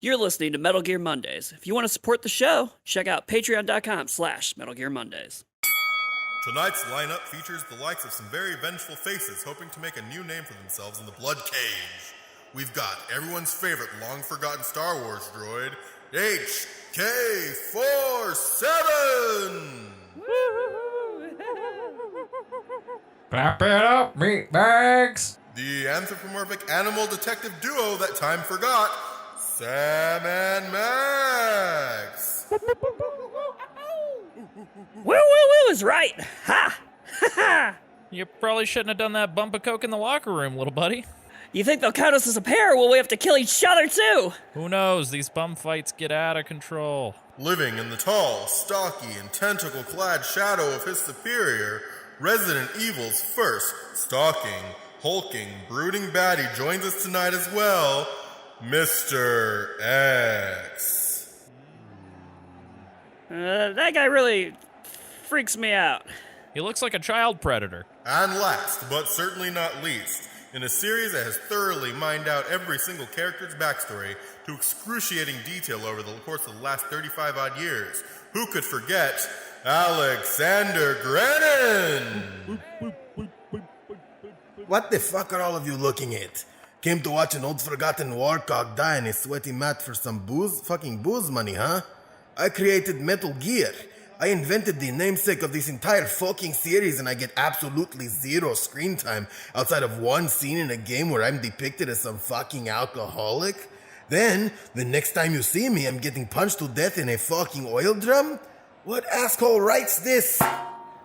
You're listening to Metal Gear Mondays. If you want to support the show, check out patreon.com/Metal Gear Mondays. Tonight's lineup features the likes of some very vengeful faces hoping to make a new name for themselves in the Blood Cage. We've got everyone's favorite long-forgotten Star Wars droid, HK-47! Wrap it up, meatbags! The anthropomorphic animal detective duo that time forgot, Sam and Max! Woo woo woo is right! Ha! Ha ha! You probably shouldn't have done that bump of coke in the locker room, little buddy. You think they'll count us as a pair, or will we have to kill each other too? Who knows? These bum fights get out of control. Living in the tall, stocky, and tentacle-clad shadow of his superior, Resident Evil's first stalking, hulking, brooding baddie joins us tonight as well, Mr. X. That guy really freaks me out. He looks like a child predator. And last, but certainly not least, in a series that has thoroughly mined out every single character's backstory to excruciating detail over the course of the last 35-odd years, who could forget Alexander Grennan? What the fuck are all of you looking at? Came to watch an old forgotten warcock die in a sweaty mat for some fucking booze money, huh? I created Metal Gear. I invented the namesake of this entire fucking series, and I get absolutely zero screen time outside of one scene in a game where I'm depicted as some fucking alcoholic. Then, the next time you see me, I'm getting punched to death in a fucking oil drum? What asshole writes this?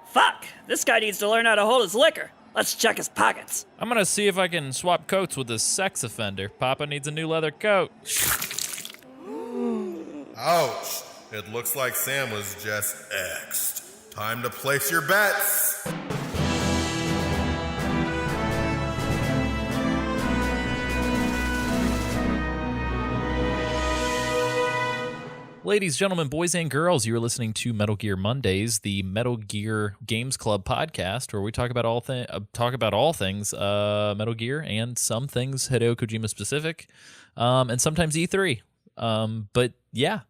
Fuck! This guy needs to learn how to hold his liquor. Let's check his pockets. I'm gonna see if I can swap coats with this sex offender. Papa needs a new leather coat. Ouch. It looks like Sam was just X'd. Time to place your bets. Ladies, gentlemen, boys, and girls, you're listening to Metal Gear Mondays, the Metal Gear Games Club podcast, where we talk about all things Metal Gear and some things Hideo Kojima specific, and sometimes E3. But yeah,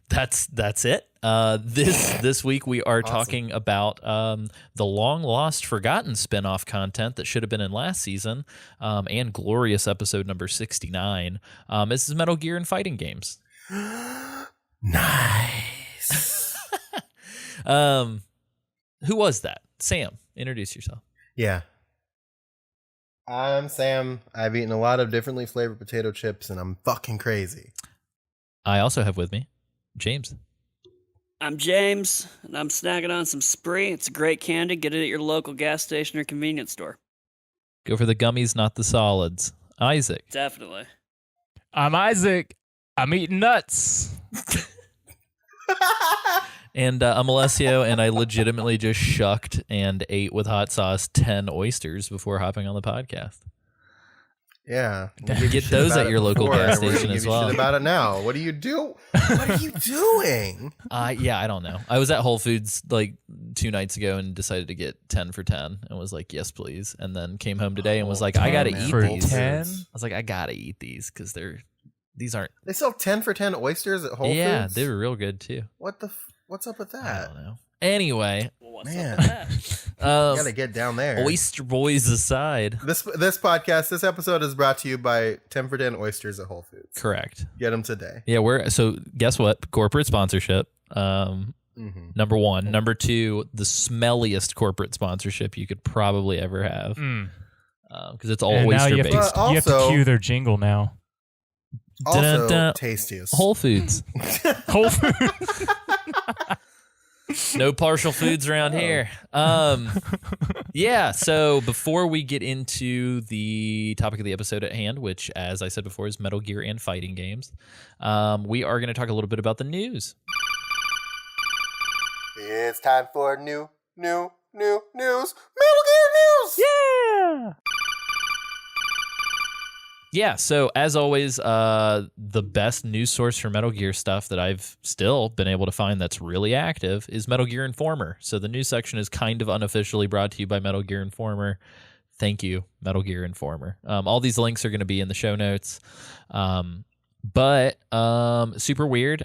that's it. This week we are talking about the long lost, forgotten spinoff content that should have been in last season, and glorious episode number 69. This is Metal Gear and fighting games. Nice. Who was that? Sam, introduce yourself. Yeah. I'm Sam. I've eaten a lot of differently flavored potato chips, and I'm fucking crazy. I also have with me James. I'm James, and I'm snacking on some Spree. It's a great candy. Get it at your local gas station or convenience store. Go for the gummies, not the solids. Isaac. Definitely. I'm Isaac. I'm eating nuts. And I'm Alessio, and I legitimately just shucked and ate with hot sauce 10 oysters before hopping on the podcast. Yeah. Get those at your local gas station as well. Shit about it now. What do you do? What are you doing? Yeah, I don't know. I was at Whole Foods like 2 nights ago and decided to get 10 for 10 and was like, yes, please. And then came home today and was like, I got to eat these. 10? I was like, I got to eat these because these aren't. They sell 10 for 10 oysters at Whole Foods? Yeah, they were real good too. What's up with that? I don't know. Anyway. What's Man. up with that? You gotta get down there. Oyster boys aside. This podcast, this episode is brought to you by 10 for 10 oysters at Whole Foods. Correct. Get them today. Yeah, so guess what? Corporate sponsorship. Number one. Number two, the smelliest corporate sponsorship you could probably ever have. Because it's all And now oyster you based. have to, you have to cue their jingle now. Also, Dun-dun-dun. tastiest. Whole Foods. Whole Foods. No partial foods around here. Yeah, so before we get into the topic of the episode at hand, which, as I said before, is Metal Gear and fighting games, we are going to talk a little bit about the news. It's time for new news. Metal Gear news! Yeah. Yeah, so as always, the best news source for Metal Gear stuff that I've still been able to find that's really active is Metal Gear Informer. So the news section is kind of unofficially brought to you by Metal Gear Informer. Thank you, Metal Gear Informer. All these links are going to be in the show notes. But super weird.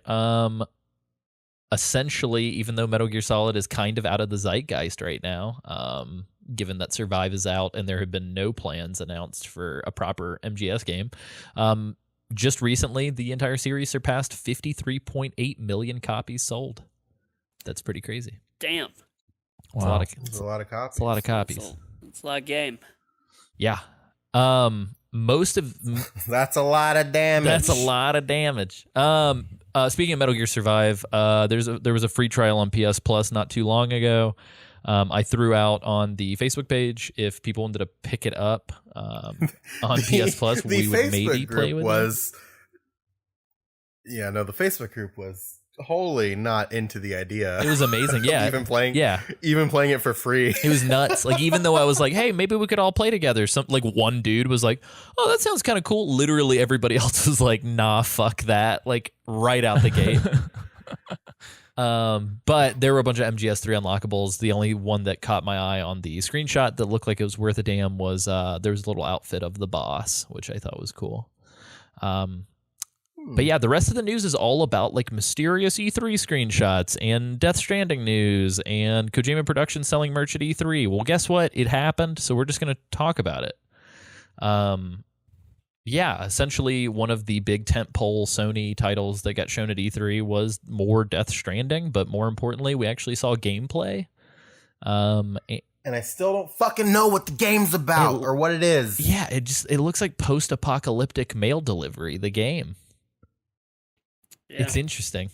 Essentially, even though Metal Gear Solid is kind of out of the zeitgeist right now, given that Survive is out and there have been no plans announced for a proper MGS game, just recently the entire series surpassed 53.8 million copies sold. That's pretty crazy. Damn. It's a lot of It's a lot of copies. it's a lot of copies. It's a lot of game. Yeah. Most of That's a lot of damage. That's a lot of damage. Speaking of Metal Gear Survive, there was a free trial on PS Plus not too long ago. I threw out on the Facebook page if people wanted to pick it up on PS Plus, we would maybe play with it. Yeah, no, the Facebook group was wholly not into the idea. It was amazing. Yeah, even playing it for free. It was nuts. Like, even though I was like, hey, maybe we could all play together. Like one dude was like, oh, that sounds kind of cool. Literally everybody else was like, nah, fuck that. Like right out the gate. But there were a bunch of MGS3 unlockables. The only one that caught my eye on the screenshot that looked like it was worth a damn was there was a little outfit of the boss, which I thought was cool. But yeah, the rest of the news is all about like mysterious E3 screenshots and Death Stranding news and Kojima Productions selling merch at E3. Well, guess what? It happened, so we're just going to talk about it. Yeah, essentially one of the big tentpole Sony titles that got shown at E3 was more Death Stranding, but more importantly, we actually saw gameplay. And I still don't fucking know what the game's about or what it is. Yeah, it looks like post-apocalyptic mail delivery, the game. Yeah. It's interesting.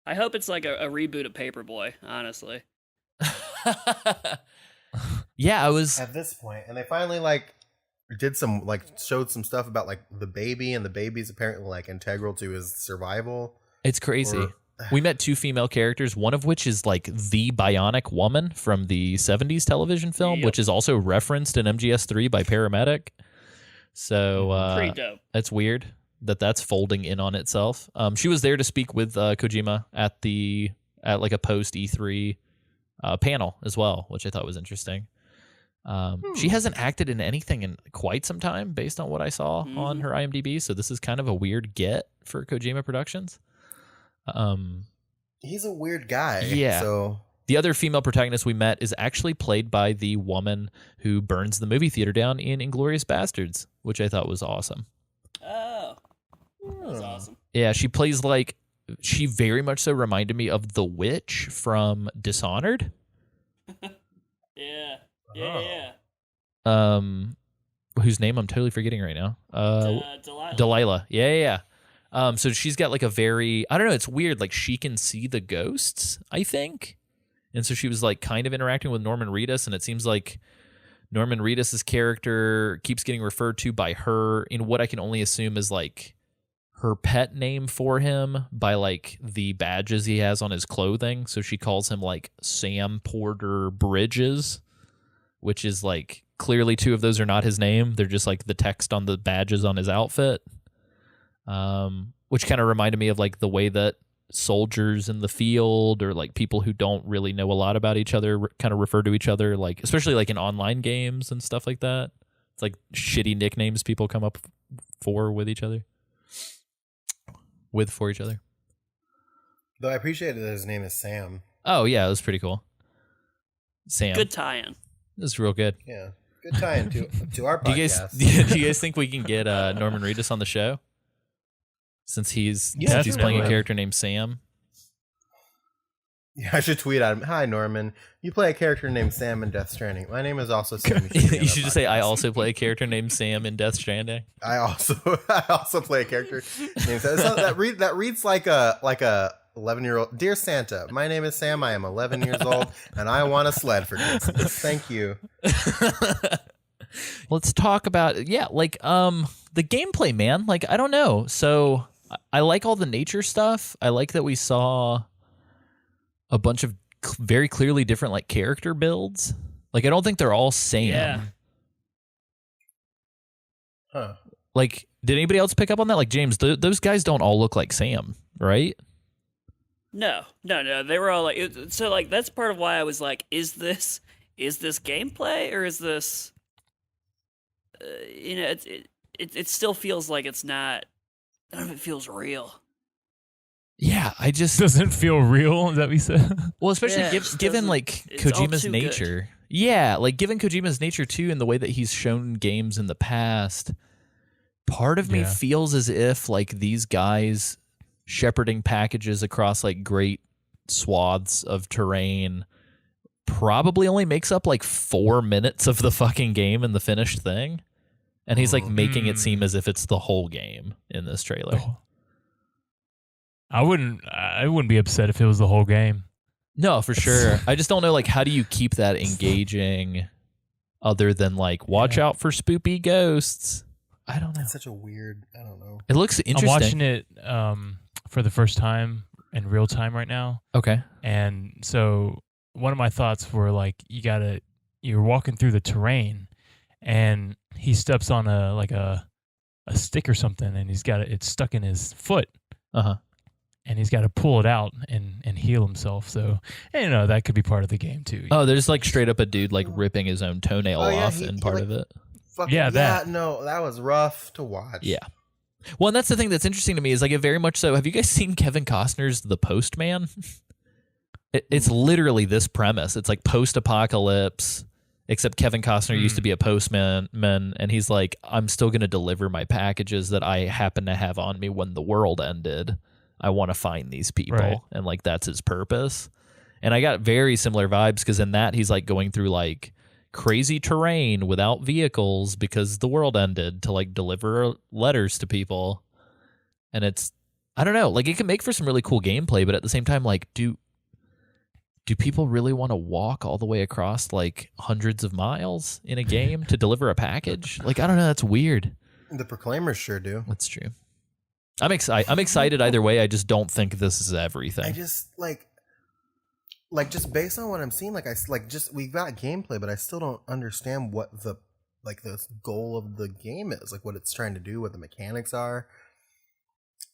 I hope it's like a reboot of Paperboy, honestly. Yeah, I was at this point, and they finally like did some like showed some stuff about like the baby, and the baby's apparently like integral to his survival. It's crazy. We met two female characters, one of which is like the Bionic Woman from the 70s television film, which is also referenced in MGS3 by Paramedic. So pretty dope. That's weird that's folding in on itself. She was there to speak with Kojima at like a post E3 panel as well, which I thought was interesting. She hasn't acted in anything in quite some time based on what I saw on her IMDb, so this is kind of a weird get for Kojima Productions. He's a weird guy. Yeah. So the other female protagonist we met is actually played by the woman who burns the movie theater down in Inglourious Bastards, which I thought was awesome. Oh, that was awesome. Yeah, she very much so reminded me of the witch from Dishonored. Yeah. Whose name I'm totally forgetting right now. Delilah. Yeah. So she's got like a very, I don't know, it's weird. Like she can see the ghosts, I think. And so she was like kind of interacting with Norman Reedus, and it seems like Norman Reedus's character keeps getting referred to by her in what I can only assume is like her pet name for him by like the badges he has on his clothing. So she calls him like Sam Porter Bridges, which is like clearly two of those are not his name. They're just like the text on the badges on his outfit. Which kind of reminded me of like the way that soldiers in the field or like people who don't really know a lot about each other kind of refer to each other, like especially like in online games and stuff like that. It's like shitty nicknames people come up for each other. Though I appreciated that his name is Sam. Oh yeah, it was pretty cool. Sam. Good tie-in. It was real good. Yeah. Good tie-in to our Do podcast. you guys think we can get Norman Reedus on the show? Since he's playing a character named Sam. Yeah, I should tweet at him. Hi, Norman. You play a character named Sam in Death Stranding. My name is also Sam. You should just say, I also play a character named Sam in Death Stranding. I also play a character named Sam. That reads like a 11-year-old. Dear Santa, my name is Sam. I am 11 years old, and I want a sled for Christmas. Thank you. Let's talk about the gameplay, man. Like, I don't know. So I like all the nature stuff. I like that we saw a bunch of very clearly different like character builds. Like, I don't think they're all Sam. Yeah. Huh. Like, did anybody else pick up on that? Like, James, those guys don't all look like Sam, right? No. They were all like, so like that's part of why I was like, is this gameplay or is this? It still feels like it's not. None of it feels real. Yeah, I just Doesn't feel real. Is that what you said? well, especially Yeah, it just given doesn't- like it's all Kojima's too good. nature. Yeah, like given Kojima's nature too, and the way that he's shown games in the past. Part of me Yeah. feels as if like these guys shepherding packages across like great swaths of terrain probably only makes up like 4 minutes of the fucking game in the finished thing. And he's like making it seem as if it's the whole game in this trailer. I wouldn't be upset if it was the whole game. No, for sure. I just don't know like how do you keep that engaging other than like watch out for spoopy ghosts. I don't know. It's such a weird. I don't know. It looks interesting. I'm watching it for the first time in real time right now. Okay. And so one of my thoughts were like, you're walking through the terrain and he steps on a stick or something and it's stuck in his foot. Uh-huh. And he's got to pull it out and heal himself. So, that could be part of the game too. Oh, there's like straight up a dude like ripping his own toenail off in part of it. Yeah, that. No, that was rough to watch. Yeah. Well, and that's the thing that's interesting to me is like it very much so. Have you guys seen Kevin Costner's The Postman? It's literally this premise. It's like post-apocalypse, except Kevin Costner used to be a postman, and he's like, I'm still going to deliver my packages that I happen to have on me when the world ended. I want to find these people. Right. And like that's his purpose. And I got very similar vibes because in that he's like going through like crazy terrain without vehicles because the world ended to like deliver letters to people. And it's, I don't know, like it can make for some really cool gameplay, but at the same time, like do people really want to walk all the way across like hundreds of miles in a game to deliver a package? Like, I don't know. That's weird. The Proclaimers sure do. That's true. I'm excited either way. I just don't think this is everything. I just like just based on what I'm seeing, we got gameplay, but I still don't understand what the goal of the game is, like what it's trying to do, what the mechanics are.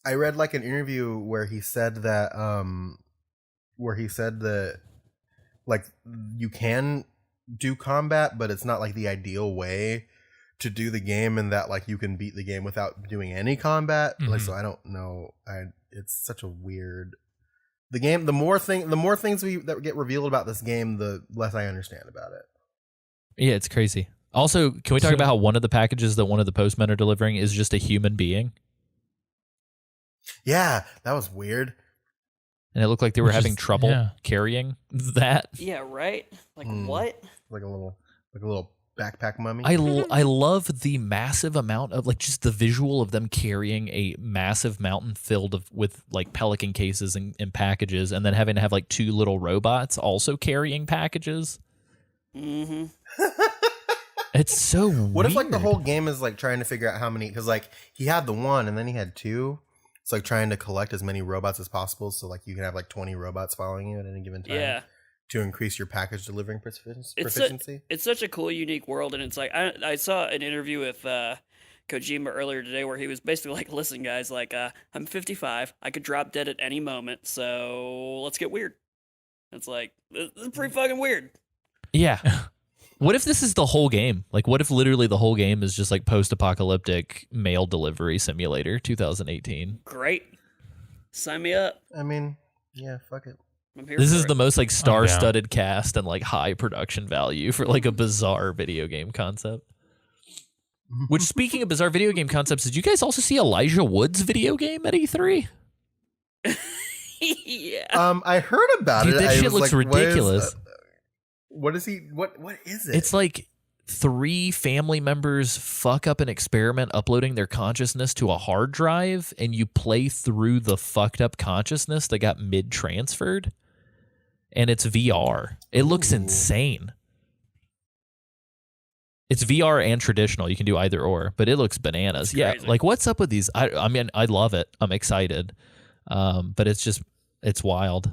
I read like an interview where he said that like you can do combat, but it's not like the ideal way to do the game, and that like you can beat the game without doing any combat. Like, so I don't know. It's such a weird. The game. The more things that get revealed about this game, the less I understand about it. Yeah, it's crazy. Also, can we talk about how one of the packages that one of the postmen are delivering is just a human being? Yeah, that was weird. And it looked like they were having trouble carrying that. Yeah, right? Like, what? Like a little backpack mummy. I love the massive amount of like just the visual of them carrying a massive mountain filled with like pelican cases and packages, and then having to have like two little robots also carrying packages. Mm-hmm. It's so What if like the weird. whole game is like trying to figure out how many? Because like he had the one and then he had two. It's like trying to collect as many robots as possible, so like you can have like 20 robots following you at any given time. Yeah. To increase your package delivering proficiency. It's such a cool, unique world, and it's like I saw an interview with Kojima earlier today where he was basically like, "Listen, guys, like I'm 55, I could drop dead at any moment, so let's get weird." It's like this is pretty fucking weird. Yeah. What if this is the whole game? Like, what if literally the whole game is just like post-apocalyptic mail delivery simulator 2018? Great, sign me up. I mean, yeah, fuck it. I'm here. This for is it. the most like star-studded cast and like high production value for like a bizarre video game concept. Which, speaking of bizarre video game concepts, did you guys also see Elijah Wood's video game at E3? Yeah. I heard about Dude, it. that I shit was looks like, ridiculous. What is he? What is it? It's like 3 family members fuck up an experiment uploading their consciousness to a hard drive, and you play through the fucked up consciousness that got mid-transferred, and it's VR. It looks insane. It's VR and traditional. You can do either or, but it looks bananas. It's Yeah, crazy. like what's up with these? I mean, I love it. I'm excited. But it's wild.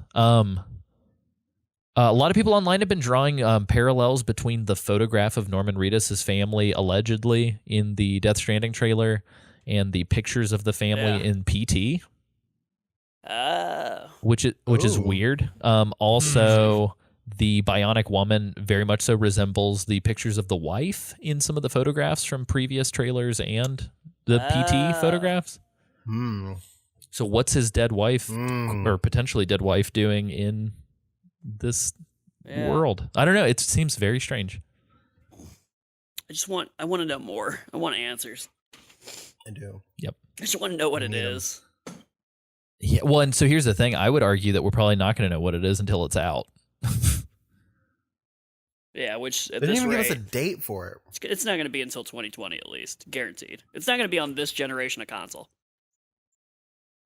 A lot of people online have been drawing parallels between the photograph of Norman Reedus' family allegedly in the Death Stranding trailer and the pictures of the family in PT, which is weird. Also, the Bionic Woman very much so resembles the pictures of the wife in some of the photographs from previous trailers and the PT photographs. So what's his dead wife Mm. or potentially dead wife doing in this world? I don't know. It seems very strange. I want to know more. I want answers. I do. Yep. I just want to know what it need 'em. is. Yeah. Well, and so here's the thing. I would argue that we're probably not going to know what it is until it's out. Yeah, which at They didn't this even rate, give us a date for it. it's not going to be until 2020 at least, guaranteed. It's not going to be on this generation of console.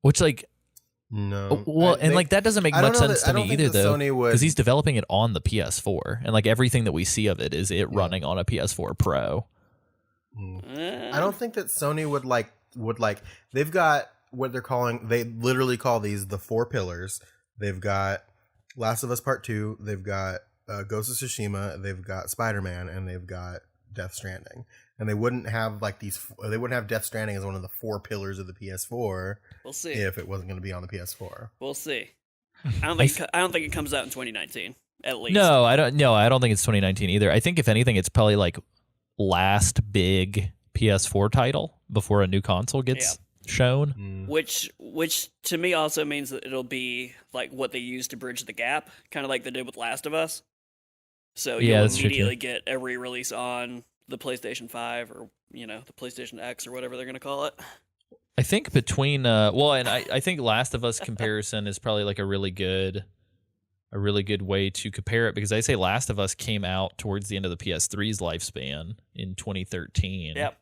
Which, like, No. well, and like that doesn't make I don't much know sense that- to I don't me think either, that though, Sony would- because he's developing it on the PS4, and like everything that we see of it is it running on a PS4 Pro. I don't think that Sony would like they've got what they're calling, they literally call these the 4 pillars. They've got Last of Us Part 2, they've got Ghost of Tsushima, they've got Spider-Man, and they've got Death Stranding. And they wouldn't have they wouldn't have Death Stranding as one of the 4 pillars of the PS4 We'll see. if it wasn't going to be on the PS4. We'll see. I don't think it comes out in 2019 at least. No, I don't. No, I don't think it's 2019 either. I think if anything, it's probably like last big PS4 title before a new console gets shown. Which to me also means that it'll be like what they use to bridge the gap, kind of like they did with Last of Us. So Yeah, you'll that's true, immediately get a re-release on the PlayStation 5 or the PlayStation X or whatever they're gonna call it. I think between and I think Last of Us comparison is probably like a really good way to compare it, because I say Last of Us came out towards the end of the PS3's lifespan in 2013. Yep.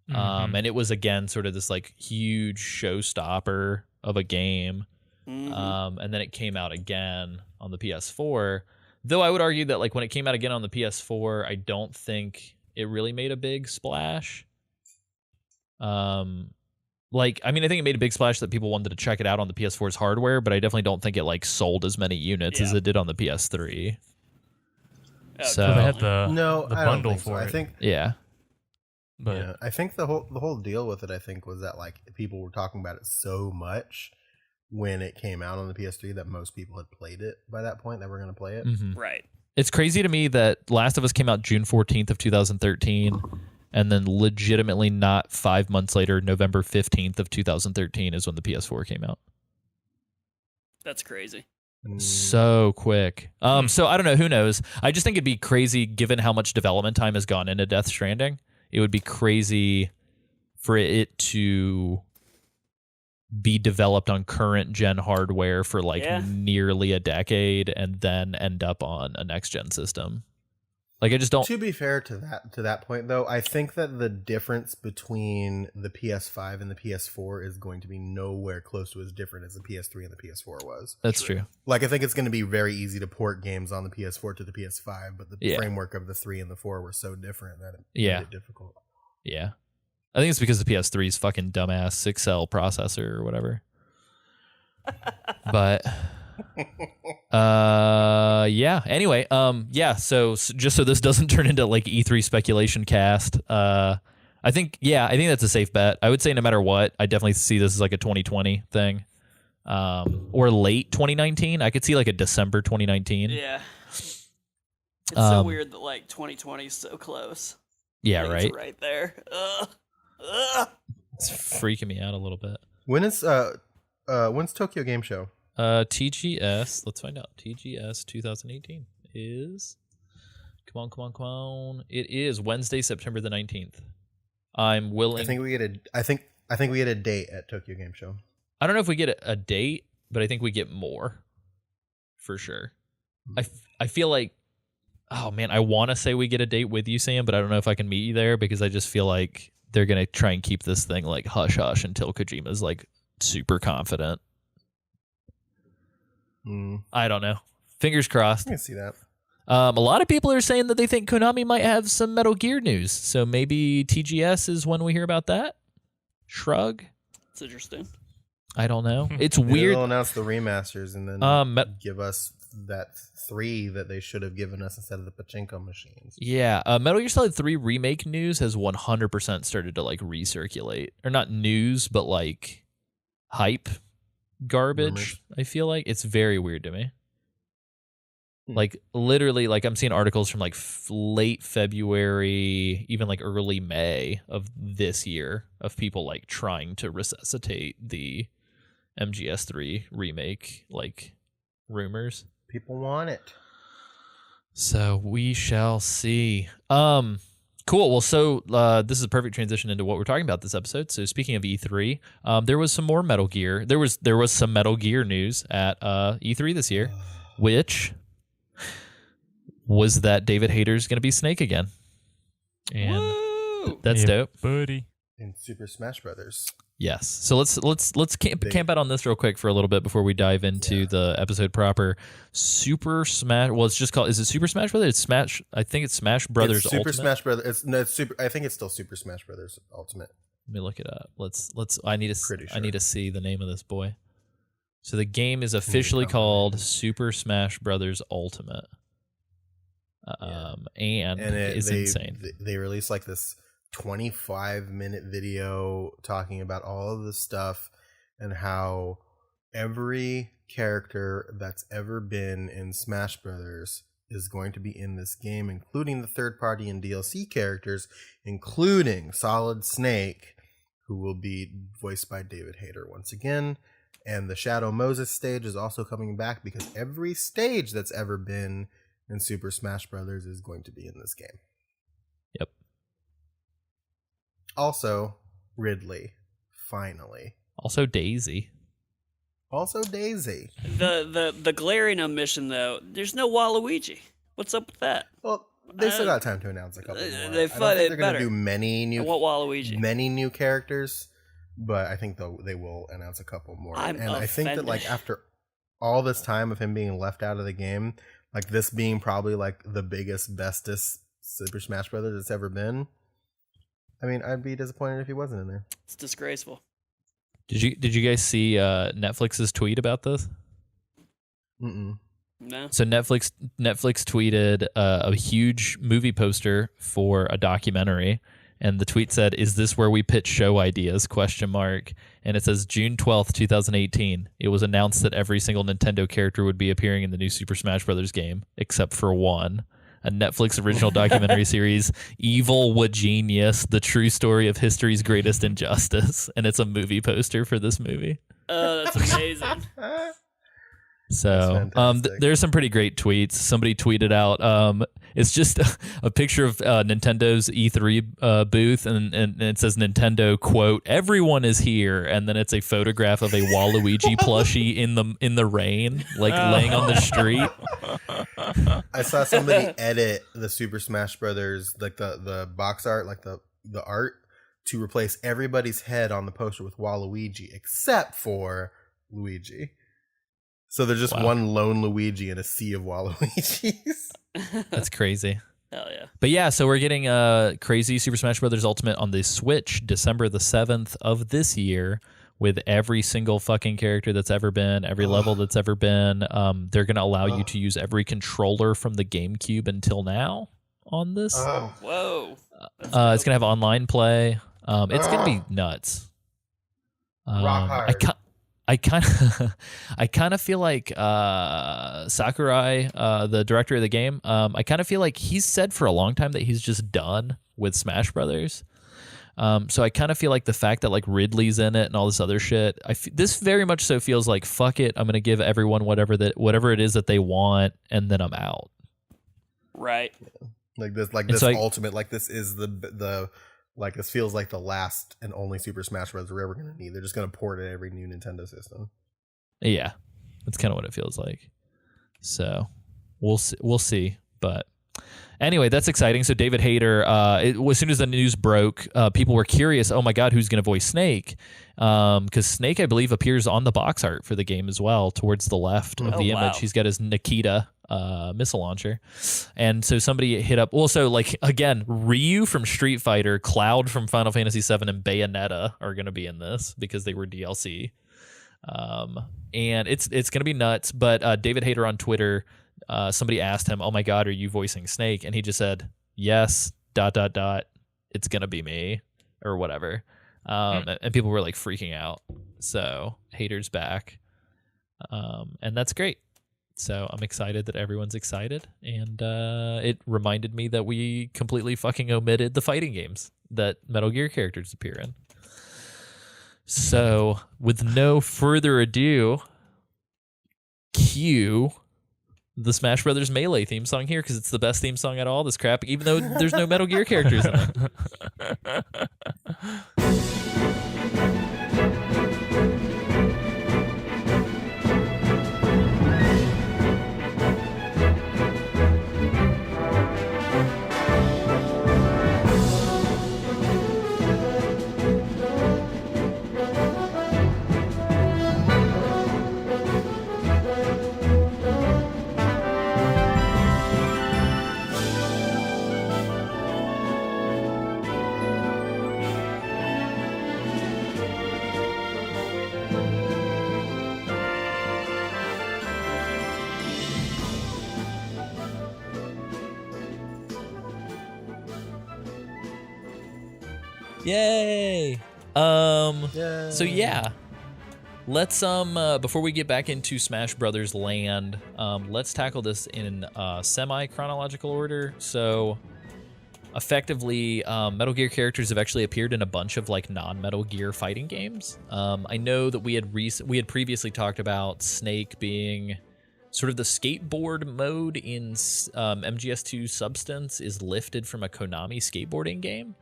And it was again sort of this like huge showstopper of a game. And then it came out again on the PS4. Though I would argue that like when it came out again on the PS4, I don't think it really made a big splash. I think it made a big splash that people wanted to check it out on the PS4's hardware, but I definitely don't think it like sold as many units as it did on the PS3. Oh, So they had the No, the I don't bundle think so. for I it. think But I think the whole deal with it, I think, was that like people were talking about it so much when it came out on the PS3 that most people had played it by that point that were going to play it. Right. It's crazy to me that Last of Us came out June 14th of 2013, and then legitimately not 5 months later, November 15th of 2013 is when the PS4 came out. That's crazy. So quick. So I don't know. Who knows? I just think it'd be crazy given how much development time has gone into Death Stranding. It would be crazy for it to be developed on current gen hardware for like nearly a decade and then end up on a next gen system. Like I just don't. To be fair to that point, though, I think that the difference between the PS5 and the PS4 is going to be nowhere close to as different as the PS3 and the PS4 was. That's true. Like, I think it's going to be very easy to port games on the PS4 to the PS5, but the framework of the 3 and the 4 were so different that it made it difficult. Yeah. I think it's because the PS3's fucking dumbass 6L processor or whatever. But anyway, so just so this doesn't turn into like E3 speculation cast, I think that's a safe bet. I would say no matter what, I definitely see this as like a 2020 thing. Or late 2019. I could see like a December 2019. Yeah. It's so weird that like 2020 is so close. Yeah, Like, right. it's right there. It's freaking me out a little bit. When's Tokyo Game Show? TGS, let's find out. TGS 2018 is come on. It is Wednesday, September the 19th. I'm willing. I think we get a date at Tokyo Game Show. I don't know if we get a date, but I think we get more for sure. I feel like, oh man, I want to say we get a date with you, Sam, but I don't know if I can meet you there because I just feel like they're going to try and keep this thing like hush hush until Kojima's like super confident. I don't know. Fingers crossed. I can see that. A lot of people are saying that they think Konami might have some Metal Gear news. So maybe TGS is when we hear about that. Shrug. It's interesting. I don't know. It's Maybe weird. they'll announce the remasters and then give us that 3 that they should have given us instead of the pachinko machines. Yeah, Metal Gear Solid 3 remake news has 100% started to like recirculate, or not news, but like hype garbage. Rumors. I feel like it's very weird to me. Like literally, like I'm seeing articles from like late February, even like early May of this year of people like trying to resuscitate the MGS3 remake, like rumors. People want it. So we shall see. Cool. Well, so this is a perfect transition into what we're talking about this episode. So speaking of E3, there was some more Metal Gear. There was some Metal Gear news at E3 this year, which was that David Hayter's going to be Snake again, and that's Yeah, dope, buddy. In Super Smash Brothers. Yes. So let's camp out on this real quick for a little bit before we dive into the episode proper. Super Smash. Well, it's just called. Is it Super Smash Brothers? It's Smash. I think it's Smash Brothers It's Super Ultimate. Smash Brothers. It's Super. I think it's still Super Smash Brothers Ultimate. Let me look it up. Let's. I need to. Pretty I need sure. to see the name of this boy. So the game is officially called Super Smash Brothers Ultimate. And it's insane. They released like this 25-minute video talking about all of this stuff and how every character that's ever been in Smash Brothers is going to be in this game, including the third-party and DLC characters, including Solid Snake, who will be voiced by David Hayter once again. And the Shadow Moses stage is also coming back because every stage that's ever been in Super Smash Brothers is going to be in this game. Yep. Also, Ridley, finally. Also Daisy. Also, Daisy. The glaring omission though, there's no Waluigi. What's up with that? Well, they still got time to announce a couple more. they I don't thought think it they're going to better. do I want Waluigi. many new characters, but I think they will announce a couple more. I'm I think that like offended. after all this time of him being left out of the game, like this being probably like the biggest, bestest Super Smash Brothers it's ever been. I mean, I'd be disappointed if he wasn't in there. It's disgraceful. Did you guys see Netflix's tweet about this? Mm-mm. No. So Netflix tweeted a huge movie poster for a documentary, and the tweet said, "Is this where we pitch show ideas?" ? And it says June 12th, 2018. It was announced that every single Nintendo character would be appearing in the new Super Smash Brothers game, except for one. A Netflix original documentary series, Evil Genius, the true story of history's greatest injustice. And it's a movie poster for this movie. That's amazing. So fantastic. there's some pretty great tweets. Somebody tweeted out, it's just a picture of Nintendo's E3 booth, and it says Nintendo, quote, "Everyone is here," and then it's a photograph of a Waluigi plushie in the rain, like laying on the street. I saw somebody edit the Super Smash Brothers, like the box art, like the art, to replace everybody's head on the poster with Waluigi, except for Luigi. So there's just one lone Luigi in a sea of Waluigis. That's crazy. Hell yeah. But yeah, so we're getting crazy Super Smash Brothers Ultimate on the Switch December the 7th of this year, with every single fucking character that's ever been, every level that's ever been. They're going to allow you to use every controller from the GameCube until now on this. Whoa. It's going to have online play. It's going to be nuts. Rock hard. I kind of feel like Sakurai, the director of the game, I kind of feel like he's said for a long time that he's just done with Smash Brothers. So I kind of feel like the fact that like Ridley's in it and all this other shit, this very much so feels like, fuck it, I'm gonna give everyone whatever it is that they want, and then I'm out. Right. Like this ultimate, like this is the like this feels like the last and only Super Smash Bros. We're ever gonna need. They're just gonna port it every new Nintendo system. Yeah, that's kind of what it feels like. So we'll see. But anyway, that's exciting. So David Hayter, as soon as the news broke, people were curious, oh my God, who's going to voice Snake? Because Snake, I believe, appears on the box art for the game as well, towards the left of the image. Wow. He's got his Nikita missile launcher. And so somebody hit up, also, like, again, Ryu from Street Fighter, Cloud from Final Fantasy VII, and Bayonetta are going to be in this because they were DLC. And it's going to be nuts. But David Hayter on Twitter, somebody asked him, oh my God, are you voicing Snake? And he just said, yes, ... it's going to be me, or whatever. And people were like freaking out. So Hayter's back. And that's great. So I'm excited that everyone's excited, and it reminded me that we completely fucking omitted the fighting games that Metal Gear characters appear in. So, with no further ado, cue the Smash Brothers Melee theme song here, because it's the best theme song at all this crap, even though there's no Metal Gear characters in it. Yay! So yeah, let's before we get back into Smash Brothers land, let's tackle this in semi-chronological order. So effectively, Metal Gear characters have actually appeared in a bunch of like non-Metal Gear fighting games. I know that we had previously talked about Snake being sort of the skateboard mode in MGS2 Substance is lifted from a Konami skateboarding game.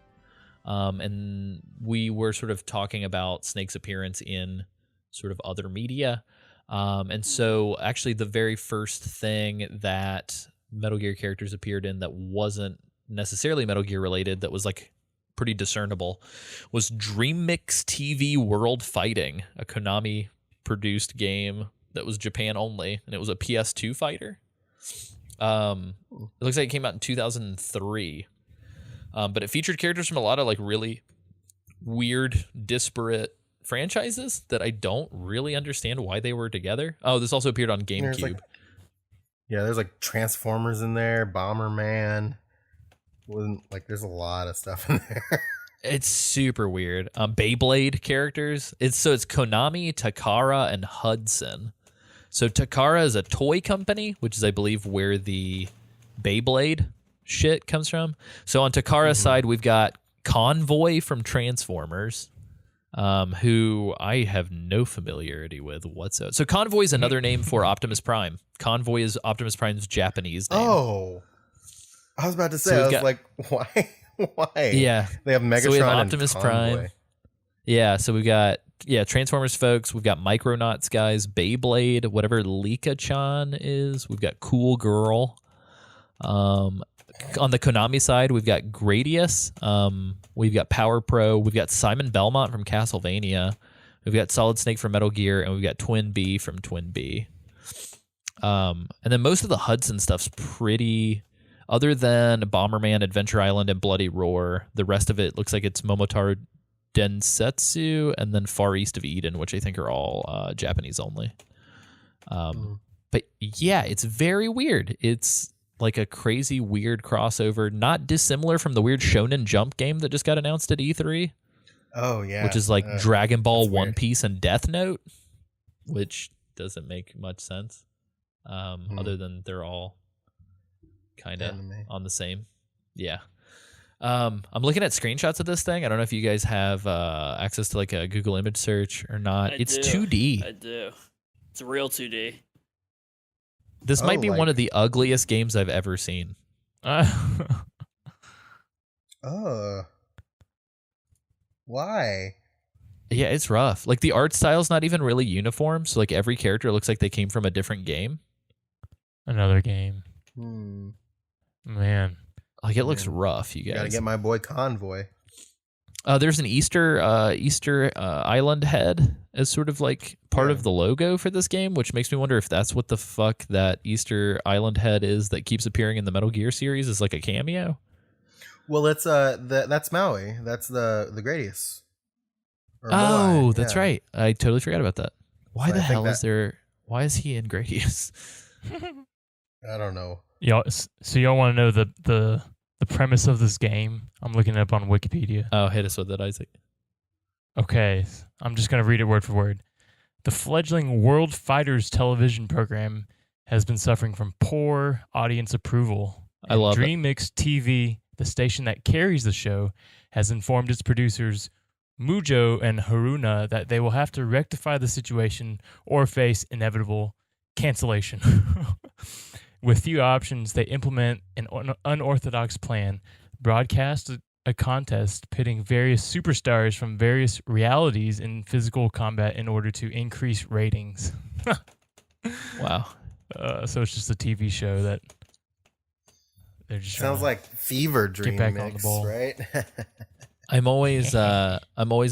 And we were sort of talking about Snake's appearance in sort of other media. And so actually the very first thing that Metal Gear characters appeared in that wasn't necessarily Metal Gear related, that was like pretty discernible, was Dream Mix TV World Fighting, a Konami produced game that was Japan only, and it was a PS2 fighter. It looks like it came out in 2003. But it featured characters from a lot of like really weird, disparate franchises that I don't really understand why they were together. Oh, this also appeared on GameCube. There's like Transformers in there, Bomberman. There's a lot of stuff in there. It's super weird. Beyblade characters. It's Konami, Takara, and Hudson. So Takara is a toy company, which is, I believe, where the Beyblade shit comes from. So on Takara's side, we've got Convoy from Transformers, who I have no familiarity with whatsoever. So Convoy is another name for Optimus Prime. Convoy is Optimus Prime's Japanese name. Oh, I was about to say, why? Why? Yeah. They have Megatron, so we have and Optimus Convoy. Prime. Yeah, so we've got Transformers folks, we've got Micronauts guys, Beyblade, whatever Lika-chan is. We've got Cool Girl. On the Konami side, we've got Gradius, we've got Power Pro, we've got Simon Belmont from Castlevania, we've got Solid Snake from Metal Gear, and we've got Twin B from Twin B. And then most of the Hudson stuff's pretty, other than Bomberman, Adventure Island, and Bloody Roar, the rest of it looks like it's Momotaro Densetsu and then Far East of Eden, which I think are all Japanese only. But yeah, it's very weird. It's like a crazy weird crossover, not dissimilar from the weird Shonen Jump game that just got announced at E3. Oh yeah, which is like Dragon Ball, One weird. Piece, and Death Note, which doesn't make much sense. Other than they're all kind of on the same. Yeah. I'm looking at screenshots of this thing. I don't know if you guys have access to like a Google image search or not. It's 2D. I do. It's real 2D. This might be one of the ugliest games I've ever seen. Why? Yeah, it's rough. Like the art style's not even really uniform, so like every character looks like they came from a different game. Another game. Man. Like it looks rough, you guys. Gotta get my boy Convoy. There's an Easter Island head as sort of like part of the logo for this game, which makes me wonder if that's what the fuck that Easter Island head is that keeps appearing in the Metal Gear series, is like a cameo. Well, it's that's Maui. That's the Gradius. Oh, that's right. I totally forgot about that. Why the hell is there? Why is he in Gradius? I don't know. So y'all want to know the premise of this game? I'm looking it up on Wikipedia. Oh, hit us with it, Isaac. Okay, I'm just going to read it word for word. The fledgling World Fighters television program has been suffering from poor audience approval. I love it. DreamMix TV, the station that carries the show, has informed its producers, Mujo and Haruna, that they will have to rectify the situation or face inevitable cancellation. With few options, they implement an unorthodox plan, broadcast a contest pitting various superstars from various realities in physical combat in order to increase ratings. Wow. So it's just a TV show that they're just Sounds trying like fever dream back on the mix, ball. right? I'm always a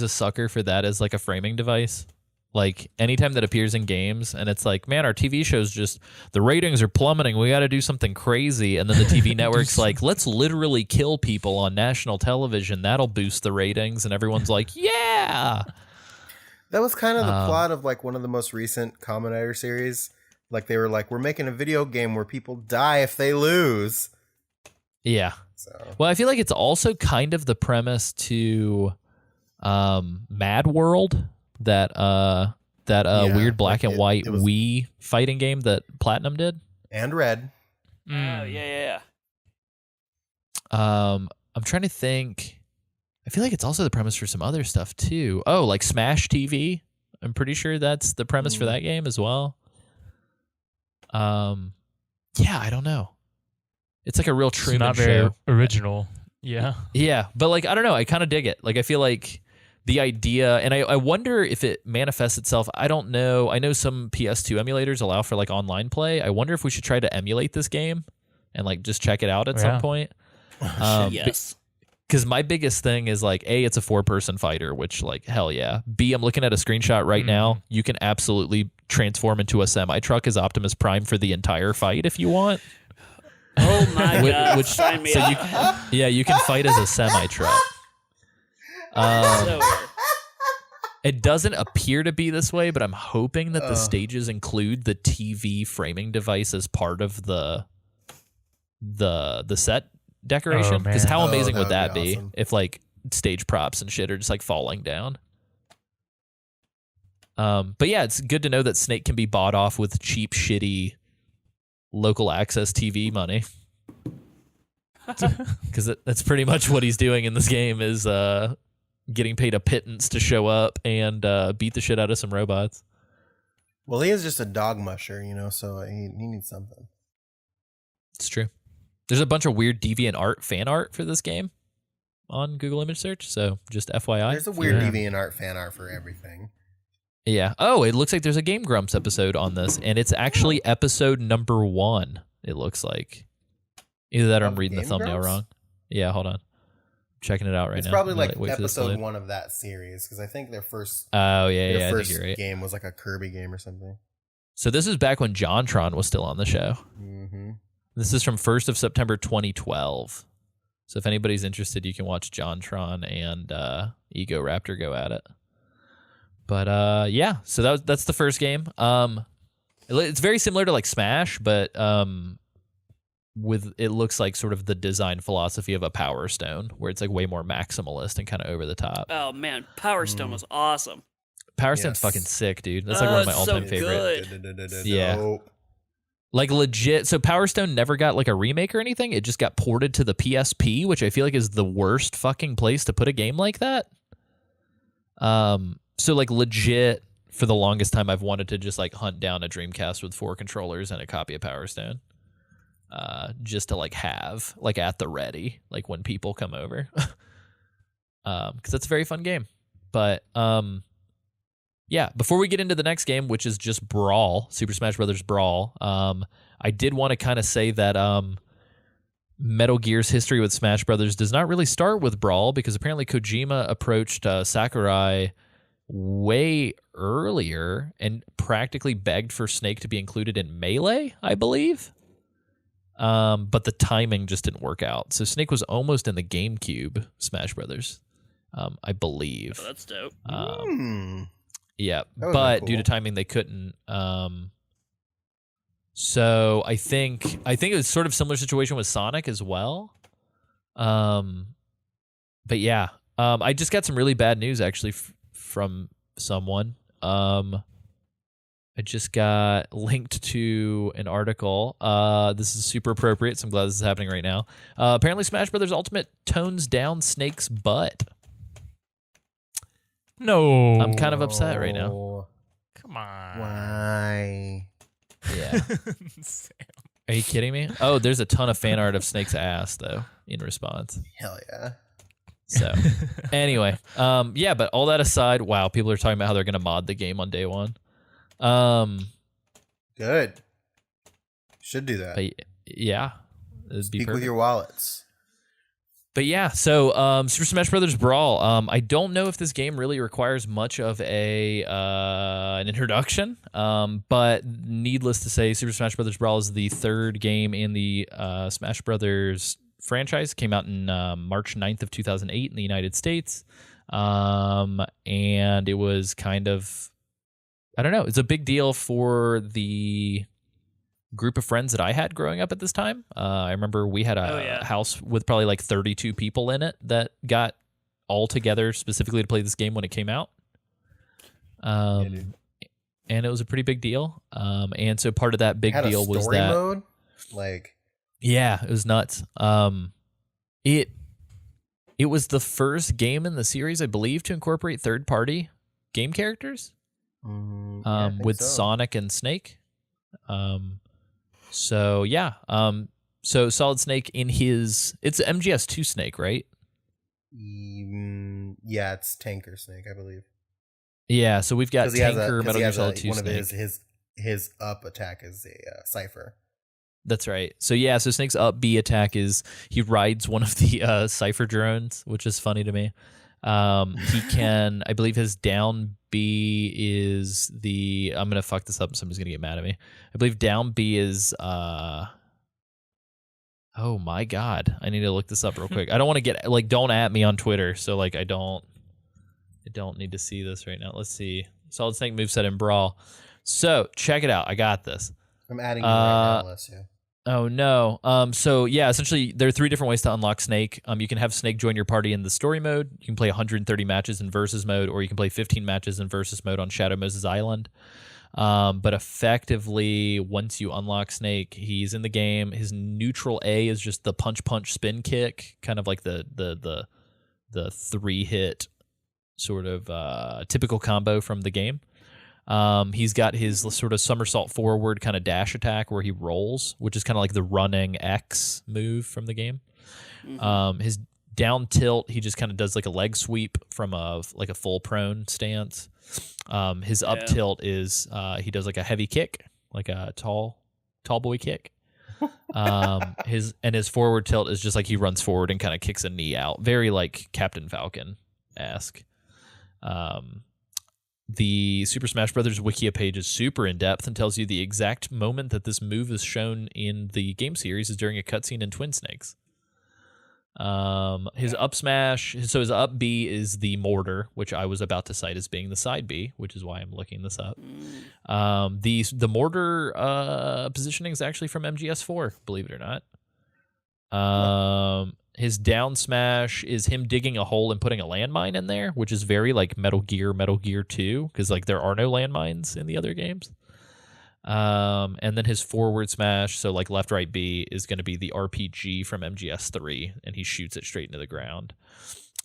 sucker for that as like a framing device. Like anytime that appears in games and it's like, man, our TV show's just, the ratings are plummeting. We got to do something crazy. And then the TV network's like, let's literally kill people on national television. That'll boost the ratings. And everyone's like, yeah. That was kind of the plot of like one of the most recent Kamen Rider series. Like they were like, we're making a video game where people die if they lose. Yeah. So Well, I feel like it's also kind of the premise to Mad World, that Yeah, weird black like and white it was- Wii fighting game that Platinum did. and red. Oh yeah. I'm trying to think. I feel like it's also the premise for some other stuff too. Oh, like Smash TV. I'm pretty sure that's the premise for that game as well. Yeah, I don't know. It's like a real It's Truman not very show. original. Yeah. Yeah, but like I don't know. I kind of dig it. Like I feel like the idea, and I wonder if it manifests itself. I don't know. I know some PS2 emulators allow for like online play. I wonder if we should try to emulate this game and like just check it out at some Yeah. point. Yes. Because my biggest thing is like, A, it's a 4-person fighter, which like, hell yeah. B, I'm looking at a screenshot right now. You can absolutely transform into a semi-truck as Optimus Prime for the entire fight if you want. Oh my god. Which, Sign me so up. you can fight as a semi-truck. So weird. It doesn't appear to be this way, but I'm hoping that the stages include the TV framing device as part of the set decoration. Because man. how Oh, amazing that would would that be be awesome. if like stage props and shit are just like falling down? But yeah, it's good to know that Snake can be bought off with cheap, shitty local access TV money. Because that's pretty much what he's doing in this game is getting paid a pittance to show up and beat the shit out of some robots. Well, he is just a dog musher, so he needs something. It's true. There's a bunch of weird deviant fan art for this game on Google image search, so just FYI. There's a weird Yeah. DeviantArt fan art for everything. Yeah. Oh, it looks like there's a Game Grumps episode on this, and it's actually episode number 1, it looks like. Either that or I'm Of reading the Game thumbnail Grumps? wrong. Yeah, hold on. I'm checking it out right It's now. probably I'm like gonna wait for this to episode load. 1 of that series because I think their first Oh, yeah, their I think first you're right. game was like a Kirby game or something. So this is back when JonTron was still on the show. Mm-hmm. This is from 1st of September 2012. So if anybody's interested, you can watch JonTron and Ego Raptor go at it. But yeah, so that's the first game. It's very similar to like Smash, but with it looks like sort of the design philosophy of a Power Stone, where it's like way more maximalist and kind of over the top. Oh man, Power Stone was awesome. Power Stone's Yes. fucking sick, dude. That's like one of my it's so all-time favorite. good. Yeah. Dope. Like legit. So Power Stone never got like a remake or anything. It just got ported to the PSP, which I feel like is the worst fucking place to put a game like that. So like legit for the longest time I've wanted to just like hunt down a Dreamcast with 4 controllers and a copy of Power Stone. Just to like have like at the ready, like when people come over. Because that's a very fun game. But yeah, before we get into the next game, which is just Brawl, Super Smash Brothers Brawl, I did want to kind of say that Metal Gear's history with Smash Brothers does not really start with Brawl, because apparently Kojima approached Sakurai way earlier and practically begged for Snake to be included in Melee, I believe. But the timing just didn't work out. So Snake was almost in the GameCube Smash Brothers, I believe. Oh, that's dope. Yeah, That would've but been due to cool. timing, they couldn't. So I think it was sort of similar situation with Sonic as well. But yeah, I just got some really bad news actually from someone. I just got linked to an article. This is super appropriate, so I'm glad this is happening right now. Apparently, Smash Brothers Ultimate tones down Snake's butt. No. I'm kind of upset right now. Oh, Come on. why? Yeah. Are you kidding me? Oh, there's a ton of fan art of Snake's ass, though, in response. Hell yeah. So, anyway, yeah, but all that aside, wow, people are talking about how they're going to mod the game on day one. Good. Should do that. But yeah, it'd be Speak with perfect. your wallets. But yeah, so Super Smash Brothers Brawl. I don't know if this game really requires much of an introduction. But needless to say, Super Smash Brothers Brawl is the third game in the Smash Brothers franchise. It came out in March 9th of 2008 in the United States. And it was kind of, I don't know, it's a big deal for the group of friends that I had growing up at this time. I remember we had a house with probably like 32 people in it that got all together specifically to play this game when it came out. And it was a pretty big deal. And so part of that big Had deal a was story that mode? Like, yeah, it was nuts. It was the first game in the series, I believe, to incorporate third-party game characters I think with so. Sonic and Snake. So yeah, so Solid Snake in his, it's MGS2 Snake, right? Yeah, it's Tanker Snake, I believe. Yeah, so we've got 'Cause he has Tanker, a- 'cause Metal he Gear has Solid 2 one Snake. of his up attack is a Cypher. That's right. So yeah, so Snake's up B attack is he rides one of the Cypher drones, which is funny to me. He can, I believe his down B is the, I'm going to fuck this up and somebody's going to get mad at me. I believe down B is, oh my God. I need to look this up real quick. I don't want to get, like, don't at me on Twitter. So like, I don't need to see this right now. Let's see. Solid Snake moveset in Brawl. So check it out. I got this. I'm adding you right now, Alessio. Oh no. So yeah, essentially there are 3 different ways to unlock Snake. You can have Snake join your party in the story mode. You can play 130 matches in versus mode, or you can play 15 matches in versus mode on Shadow Moses Island. But effectively, once you unlock Snake, he's in the game. His neutral A is just the punch spin kick, kind of like the 3-hit sort of typical combo from the game. He's got his sort of somersault forward kind of dash attack where he rolls, which is kind of like the running X move from the game. His down tilt, he just kind of does like a leg sweep from a full prone stance. His up tilt is he does like a heavy kick, like a tall boy kick. His forward tilt is just like he runs forward and kind of kicks a knee out, very like Captain Falcon-esque. The Super Smash Brothers Wikia page is super in-depth and tells you the exact moment that this move is shown in the game series is during a cutscene in Twin Snakes. His up smash, so his up B is the mortar, which I was about to cite as being the side B, which is why I'm looking this up. The mortar positioning is actually from MGS4, believe it or not. His down smash is him digging a hole and putting a landmine in there, which is very like Metal Gear 2, because like there are no landmines in the other games. And then his forward smash, so like left right B, is going to be the RPG from MGS3, and he shoots it straight into the ground.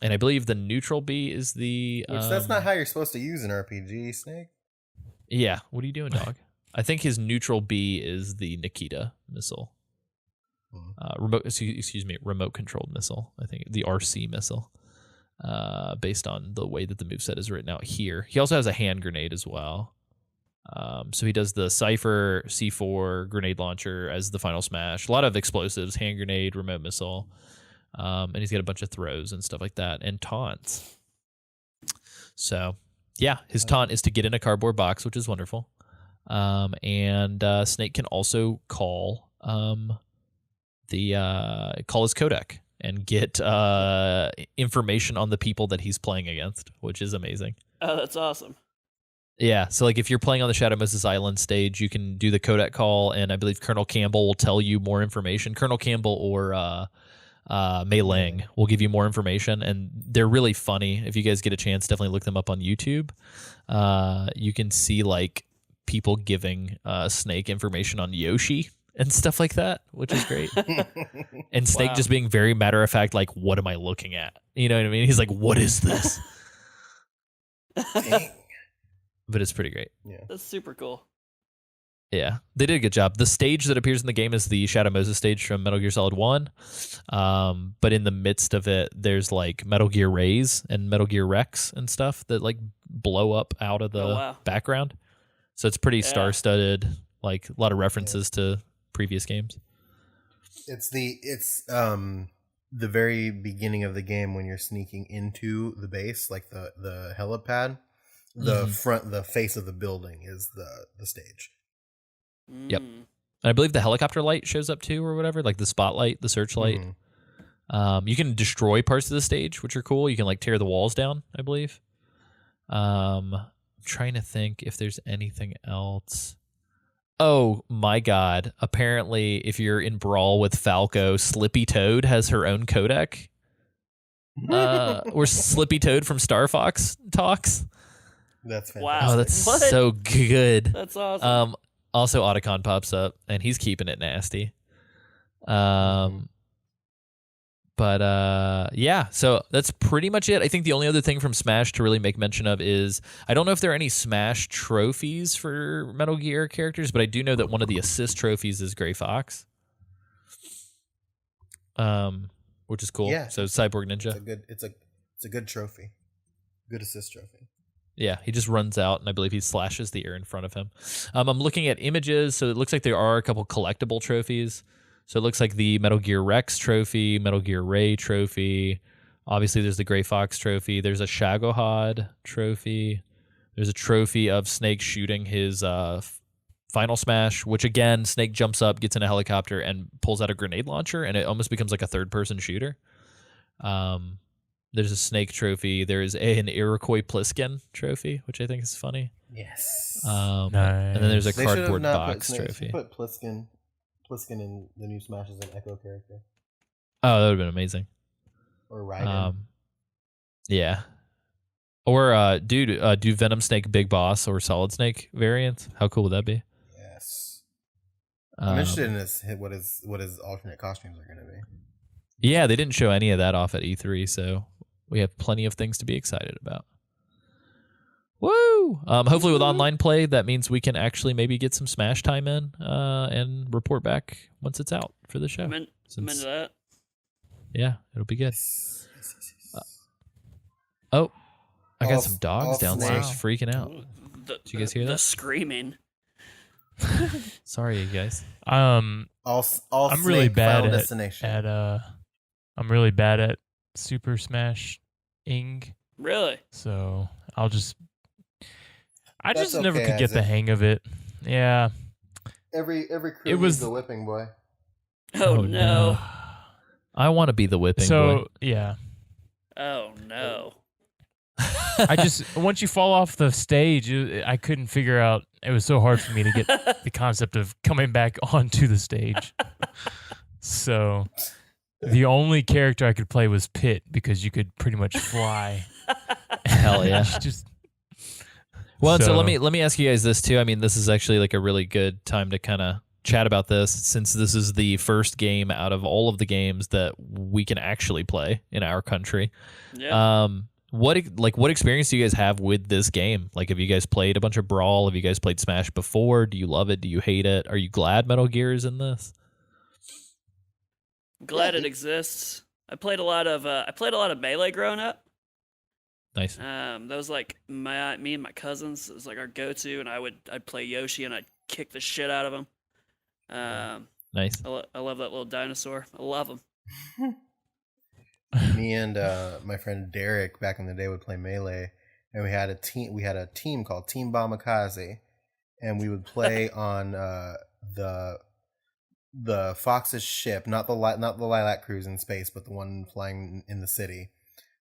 And I believe the neutral B is the Which that's not how you're supposed to use an RPG, Snake. Yeah, what are you doing, dog? I think his neutral B is the Nikita missile. Remote controlled missile. I think the RC missile, based on the way that the moveset is written out here. He also has a hand grenade as well. So he does the Cypher C4 grenade launcher as the final smash. A lot of explosives, hand grenade, remote missile, and he's got a bunch of throws and stuff like that, and taunts. So yeah, his taunt is to get in a cardboard box, which is wonderful. And Snake can also call call his codec and get information on the people that he's playing against, which is amazing. Oh, that's awesome. Yeah, so like if you're playing on the Shadow Moses Island stage, you can do the codec call, and I believe Colonel Campbell will tell you more information. Colonel Campbell or Mei Ling will give you more information, and they're really funny. If you guys get a chance, definitely look them up on YouTube. You can see like people giving Snake information on Yoshi and stuff like that, which is great. And Snake Wow. just being very matter of fact, like, what am I looking at? You know what I mean? He's like, what is this? Dang. But it's pretty great. Yeah. That's super cool. Yeah, they did a good job. The stage that appears in the game is the Shadow Moses stage from Metal Gear Solid 1. But in the midst of it, there's like Metal Gear Rays and Metal Gear Rex and stuff that like blow up out of the Oh, wow. background. So it's pretty Yeah. star-studded, like a lot of references to previous games. It's the very beginning of the game when you're sneaking into the base, like the helipad. The face of the building is the stage. Yep. Mm. And I believe the helicopter light shows up too or whatever, like the spotlight, the searchlight. Mhm. You can destroy parts of the stage, which are cool. You can like tear the walls down, I believe. I'm trying to think if there's anything else. Oh my god. Apparently, if you're in Brawl with Falco, Slippy Toad has her own codec. Or Slippy Toad from Star Fox talks. That's fantastic. Wow. Oh, that's What? so good. That's awesome. Also, Otacon pops up, and he's keeping it nasty. But yeah, so that's pretty much it. I think the only other thing from Smash to really make mention of is I don't know if there are any Smash trophies for Metal Gear characters, but I do know that one of the assist trophies is Gray Fox, which is cool. Yeah. So Cyborg Ninja. It's a good trophy. Good assist trophy. Yeah, he just runs out, and I believe he slashes the air in front of him. I'm looking at images, so it looks like there are a couple collectible trophies. So it looks like the Metal Gear Rex trophy, Metal Gear Ray trophy. Obviously, there's the Gray Fox trophy. There's a Shagohod trophy. There's a trophy of Snake shooting his final smash, which again, Snake jumps up, gets in a helicopter, and pulls out a grenade launcher, and it almost becomes like a third-person shooter. There's a Snake trophy. There's an Iroquois Pliskin trophy, which I think is funny. Yes. And then there's a They should have cardboard not box put Snake. trophy. Put Pliskin in the new Smash as an Echo character Oh, that would have been amazing. or Raiden. Yeah. Or do Venom Snake Big Boss or Solid Snake variants. How cool would that be? Yes. I'm Um, interested in what his alternate costumes are going to be. Yeah, they didn't show any of that off at E3, so we have plenty of things to be excited about. Woo! Hopefully with online play, that means we can actually maybe get some Smash time in and report back once it's out for the show. I'm into that. Yeah, it'll be good. Yes. Oh, I got All- some dogs all downstairs Snake. freaking out. Did you guys hear the that? screaming. Sorry, you guys. All I'm really Snake bad Final at Destination. I'm really bad at Super Smash Ing, Really? so I That's just never okay, could get the Isaac. hang of it. Yeah. Every crew It was- needs a whipping boy. Oh, no. I want to be the whipping So boy. yeah, Oh no. I just once you fall off the stage, I couldn't figure out. It was so hard for me to get the concept of coming back onto the stage. So the only character I could play was Pit because you could pretty much fly. Hell yeah. Just Well, so So- let me ask you guys this too. I mean, this is actually like a really good time to kind of chat about this since this is the first game out of all of the games that we can actually play in our country. Yeah. What experience do you guys have with this game? Like, have you guys played a bunch of Brawl? Have you guys played Smash before? Do you love it? Do you hate it? Are you glad Metal Gear is in this? Glad it exists. I played a lot of Melee growing up. Nice. That was like me and my cousins. It was like our go-to, and I'd play Yoshi and I'd kick the shit out of him. Nice. I love that little dinosaur. I love him. Me and my friend Derek back in the day would play Melee, and we had a team called Team Bamakaze, and we would play on the Fox's ship, not the Lilac cruise in space, but the one flying in the city.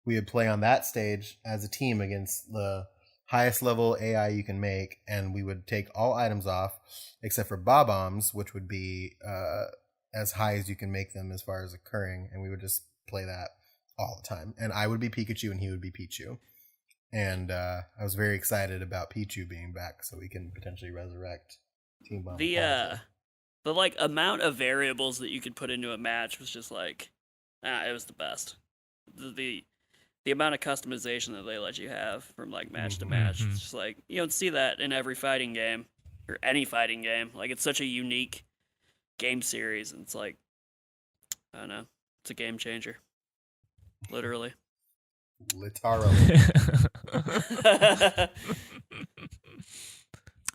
We would play on that stage as a team against the highest level AI you can make, and we would take all items off except for bob-ombs, which would be as high as you can make them as far as occurring, and we would just play that all the time. And I would be Pikachu and he would be Pichu. And I was very excited about Pichu being back, so we can potentially resurrect Team Bomb. The like amount of variables that you could put into a match was just like, it was the best. The amount of customization that they let you have from like match to match, it's just like you don't see that in every fighting game or any fighting game. Like it's such a unique game series, and it's like, I don't know, it's a game changer, literally. Literally.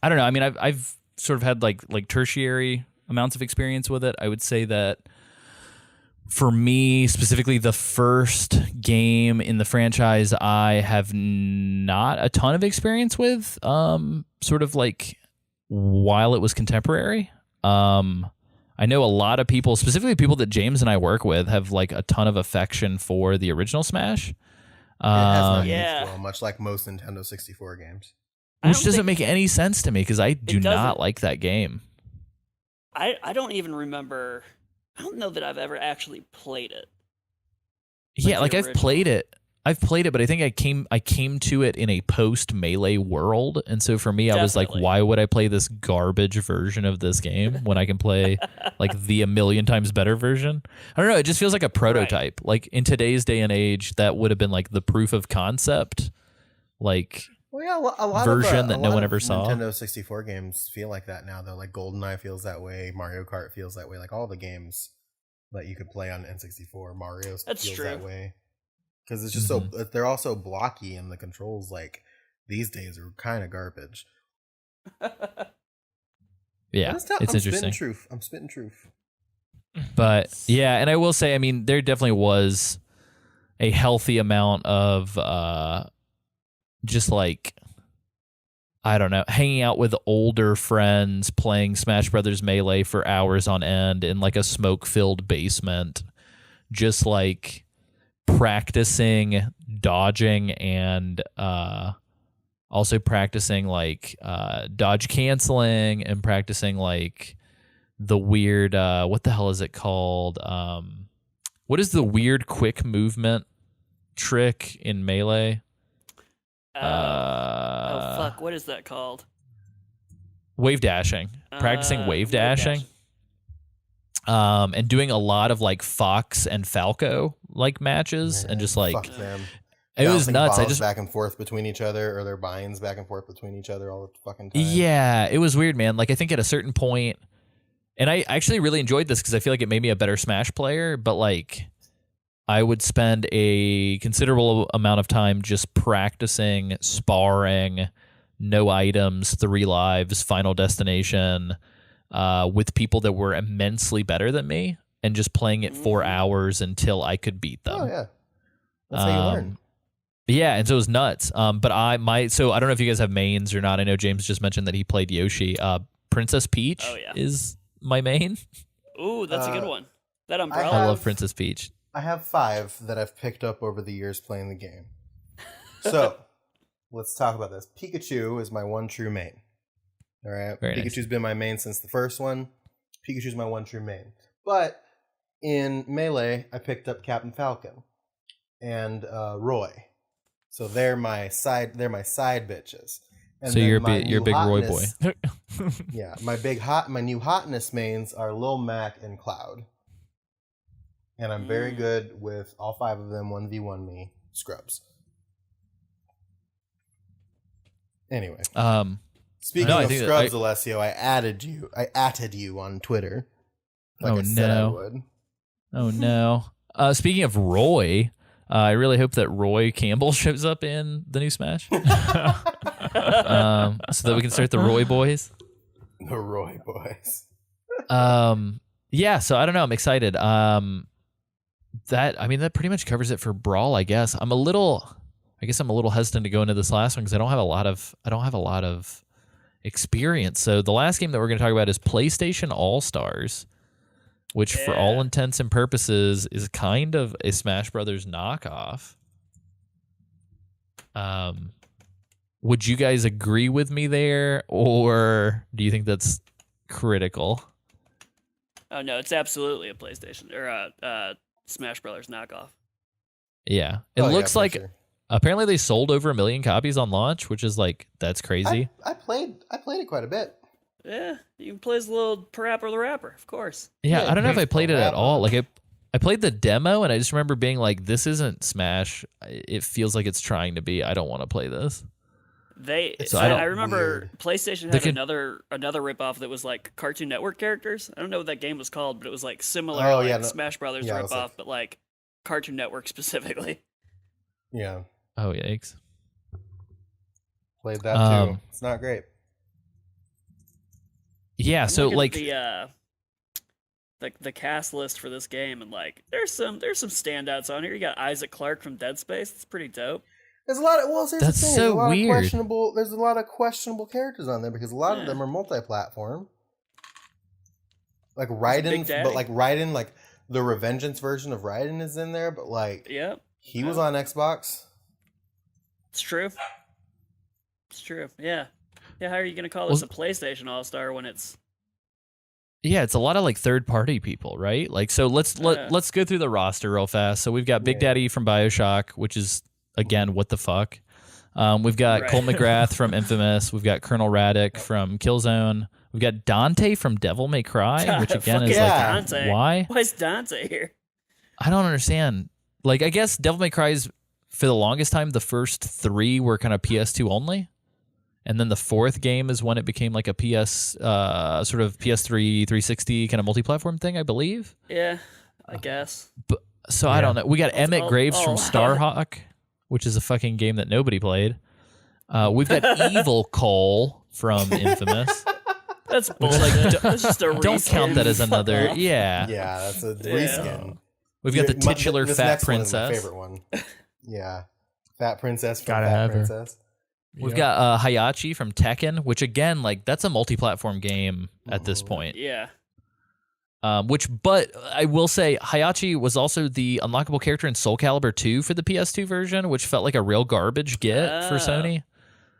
I don't know. I mean, I've sort of had like tertiary amounts of experience with it. I would say that for me specifically, the first game in the franchise I have not a ton of experience with. Sort of like while it was contemporary. I know a lot of people, specifically people that James and I work with, have like a ton of affection for the original Smash. It has not Yeah. aged well, much like most Nintendo 64 games. Which doesn't make any sense to me because I do not doesn't. like that game. I don't even remember. I don't know that I've ever actually played it. Yeah, like the I've played it, but I think I came to it in a post Melee world, and so for me, I was like, Definitely. why would I play this garbage version of this game when I can play like the a million times better version? I don't know. It just feels like a prototype. Like in today's day and age, that would have been like the proof of concept. Like, Well, yeah, a lot version of, that a no lot one of ever saw. Nintendo 64 games feel like that now, though. Like GoldenEye feels that way, Mario Kart feels that way. Like all the games that you could play on N64, Mario That's feels true. that way. Because it's just they're all so blocky, and the controls like these days are kind of garbage. yeah, I'm it's spitting interesting. truth. I'm spitting truth. But yeah, and I will say, I mean, there definitely was a healthy amount of just like, I don't know, hanging out with older friends, playing Smash Brothers Melee for hours on end in like a smoke-filled basement, just like practicing dodging and also practicing like dodge canceling and practicing like the weird what the hell is it called? What is the weird quick movement trick in Melee? Oh fuck! What is that called? Wave dashing. Practicing wave Wave dashing. And doing a lot of like Fox and Falco like matches and just like fuck them. it was Bouncing nuts. I balls just back and forth between each other, or their binds back and forth between each other all the fucking time. yeah, it was weird, man. Like I think at a certain point, and I actually really enjoyed this because I feel like it made me a better Smash player, but like I would spend a considerable amount of time just practicing, sparring, no items, 3 lives, final destination, with people that were immensely better than me, and just playing it for hours until I could beat them. Oh yeah, that's how you learn. Yeah, and so it was nuts. But I don't know if you guys have mains or not. I know James just mentioned that he played Yoshi. Princess Peach is my main. Ooh, that's a good one. That I umbrella. I love Princess Peach. I have 5 that I've picked up over the years playing the game. So let's talk about this. Pikachu is my one true main. All right, Very Pikachu's nice. been my main since the first one. Pikachu's my one true main. But in Melee, I picked up Captain Falcon and Roy. So they're my side bitches. And So then you're a my big new Roy hotness- boy. Yeah, my new hotness mains are Lil Mac and Cloud. And I'm very good with all 5 of them 1v1 me scrubs. Anyway, speaking I of think that scrubs, Alessio, I atted you on Twitter. Like Oh, I said I no. would. Oh no. Speaking of Roy, I really hope that Roy Campbell shows up in the new Smash, so that we can start the Roy boys. The Roy boys. Yeah. So I don't know. I'm excited. That pretty much covers it for Brawl. I guess I'm a little hesitant to go into this last one because I don't have a lot of experience. So the last game that we're going to talk about is PlayStation All Stars, which for all intents and purposes is kind of a Smash Brothers knockoff. Would you guys agree with me there, or do you think that's critical? Oh no, it's absolutely a PlayStation or a Smash Brothers knockoff. Yeah, it Oh, yeah, looks for like sure. Apparently, they sold over 1 million copies on launch, which is like that's crazy. I played it quite a bit. Yeah, you can play as a little Parappa the Rapper, of course. Yeah, I don't know if I played it at all. Parappa. Like I played the demo, and I just remember being like, "This isn't Smash. It feels like it's trying to be. I don't want to play this." I remember weird. PlayStation had another ripoff that was like Cartoon Network characters. I don't know what that game was called, but it was like similar, Smash Brothers ripoff, but like Cartoon Network specifically. Yeah. Oh yikes! Played that too. It's not great. Yeah, I'm so looking at the cast list for this game, and like there's some standouts on here. You got Isaac Clarke from Dead Space. It's pretty dope. There's a lot of here's That's the thing. so There's a lot weird. Of questionable. There's a lot of questionable characters on there because a lot of them are multi-platform. Like Raiden, but like Raiden, like the Revengeance version of Raiden is in there, but like he was on Xbox. It's true. It's true. Yeah. Yeah. How are you gonna call this a PlayStation All-Star when it's? Yeah, it's a lot of like third-party people, right? Like, so let's go through the roster real fast. So we've got Big Daddy from BioShock, which is again, what the fuck. We've got Cole McGrath from Infamous. We've got Colonel Raddick from Killzone. We've got Dante from Devil May Cry, which again is like, Dante. Why? Why is Dante here? I don't understand. Like, I guess Devil May Cry is, for the longest time, the first 3 were kind of PS2 only. And then the 4th game is when it became like a sort of PS3, 360 kind of multi-platform thing, I believe. Yeah, I guess. But so I don't know. We got Emmett Graves from Starhawk, which is a fucking game that nobody played. We've got Evil Cole from Infamous. That's bullshit. That's just a Don't count that as another. Yeah. Yeah, that's a reskin. We've got the titular this Fat next Princess. One is my favorite one. Yeah, Fat Princess from Gotta Fat have her. Princess. We've got Hayachi from Tekken, which again, like that's a multi-platform game at this point. Yeah. But I will say, Hayachi was also the unlockable character in Soul Calibur 2 for the PS2 version, which felt like a real garbage get for Sony.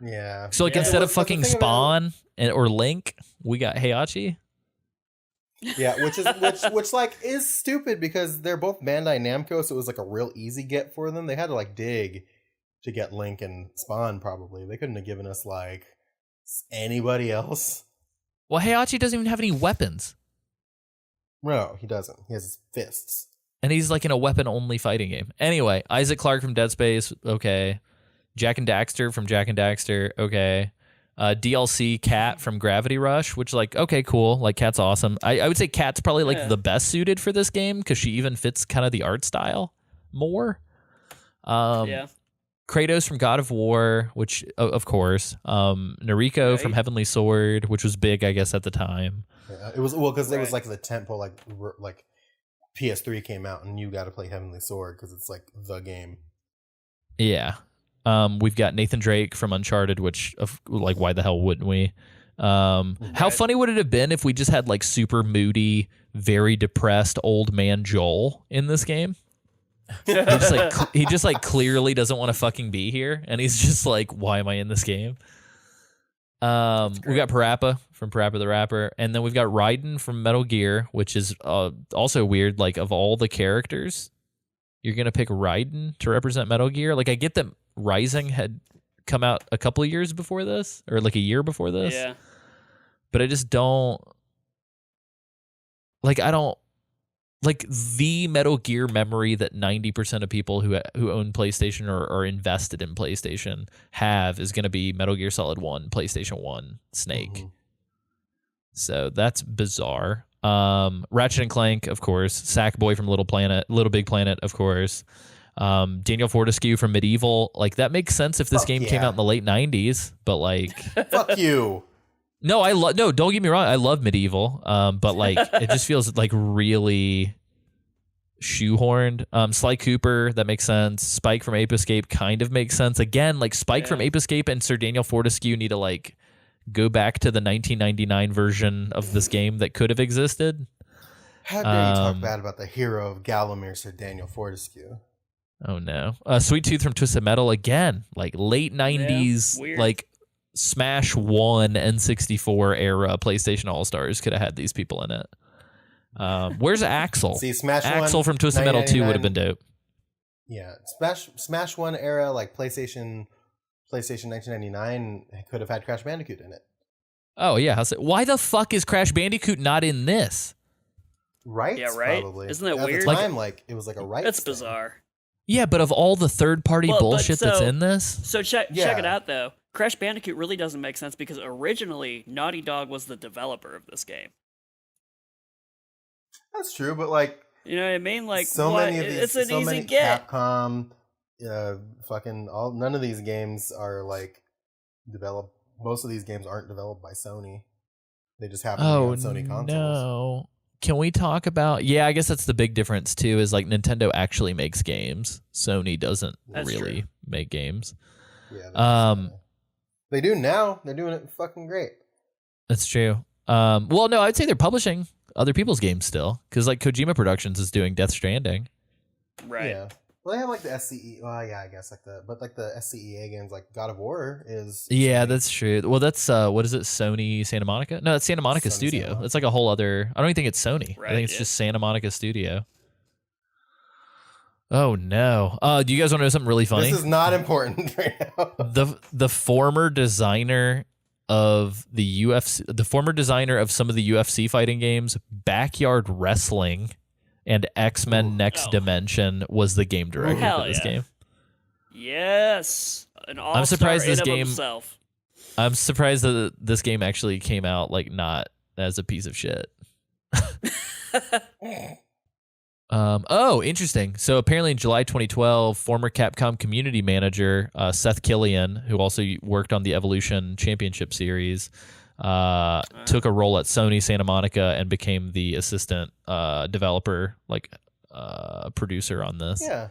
Yeah. So like instead of fucking Spawn or Link, we got Hayachi. Yeah, which like is stupid because they're both Bandai Namco, so it was like a real easy get for them. They had to like dig to get Link and Spawn. Probably they couldn't have given us like anybody else. Well, Hayachi doesn't even have any weapons. No, he doesn't. He has his fists. And he's like in a weapon-only fighting game. Anyway, Isaac Clarke from Dead Space, okay. Jack and Daxter from Jack and Daxter, okay. DLC Cat from Gravity Rush, which like, okay, cool. Like, Cat's awesome. I would say Cat's probably like the best suited for this game because she even fits kind of the art style more. Kratos from God of War, which, of course. Nariko from Heavenly Sword, which was big, I guess, at the time. Yeah, it was because it was like the tempo, like PS3 came out and you got to play Heavenly Sword because it's like the game. Yeah. We've got Nathan Drake from Uncharted, which like why the hell wouldn't we? How funny would it have been if we just had like super moody, very depressed old man Joel in this game? he just clearly doesn't want to fucking be here, and he's just like, why am I in this game? We got Parappa from Parappa the Rapper, and then we've got Raiden from Metal Gear, which is also weird. Like, of all the characters, you're gonna pick Raiden to represent Metal Gear. Like, I get that Rising had come out a couple of years before this, or like a year before this. Yeah. But I just don't like. I don't like the Metal Gear memory that 90% of people who own PlayStation or are invested in PlayStation have is going to be Metal Gear Solid 1, PlayStation 1, Snake. Mm-hmm. So that's bizarre. Ratchet and Clank, of course. Sackboy from Little Big Planet, of course. Daniel Fortescue from Medieval. Like, that makes sense if this game came out in the late 90s, but like fuck you. No, don't get me wrong. I love Medieval. But like it just feels like really shoehorned. Sly Cooper, that makes sense. Spike from Ape Escape kind of makes sense. Again, like Spike from Ape Escape and Sir Daniel Fortescue need to like go back to the 1999 version of this game that could have existed. How dare you talk bad about the hero of Gallomir, Sir Daniel Fortescue? Oh no. Sweet Tooth from Twisted Metal, again, like late 90s, like Smash 1 N64 era PlayStation All-Stars could have had these people in it. Where's Axel? See, Smash Axel 1, from Twisted Metal 2 would have been dope. Yeah, Smash One era, like PlayStation 1999 could have had Crash Bandicoot in it. Oh yeah, why the fuck is Crash Bandicoot not in this? Rights, Yeah, right? probably. Isn't that At weird? the time, like it was like a rights. That's thing. bizarre. Yeah, but of all the third-party Well, but bullshit that's so- in this, So check Yeah. it out though. Crash Bandicoot really doesn't make sense because originally Naughty Dog was the developer of this game. That's true, but like You know what I mean? Like, so what? many of these, It's an so easy many get. Capcom, none of these games are like developed. Most of these games aren't developed by Sony. They just happen to be on Sony consoles. no. Can we talk about? Yeah, I guess that's the big difference too. Is like Nintendo actually makes games. Sony doesn't That's really true. make games. Yeah, they do now. They're doing it fucking great. That's true. Well, no, I'd say they're publishing other people's games still, because like Kojima Productions is doing Death Stranding. Right. Yeah. Well, they have like the SCE. Well, yeah, I guess like the SCEA games, like God of War is. Yeah, Sony. that's true. Well, that's what is it? Sony Santa Monica? No, it's Santa Monica Sony Studio. Santa Monica. It's like a whole other. I don't even think it's Sony. I Right, think it's yeah. just Santa Monica Studio. Oh no! Do you guys want to know something really funny? This is not important right now. The former designer of the UFC, the former designer of some of the UFC fighting games, Backyard Wrestling, and X-Men Next Oh. Dimension was the game director Hell for this yeah. game. Yes. An all-star surprised this in of game- himself. I'm surprised that this game actually came out like not as a piece of shit. Oh, interesting. So apparently in July 2012, former Capcom community manager Seth Killian, who also worked on the Evolution Championship Series, took a role at Sony Santa Monica and became the assistant developer, producer on this. Yeah.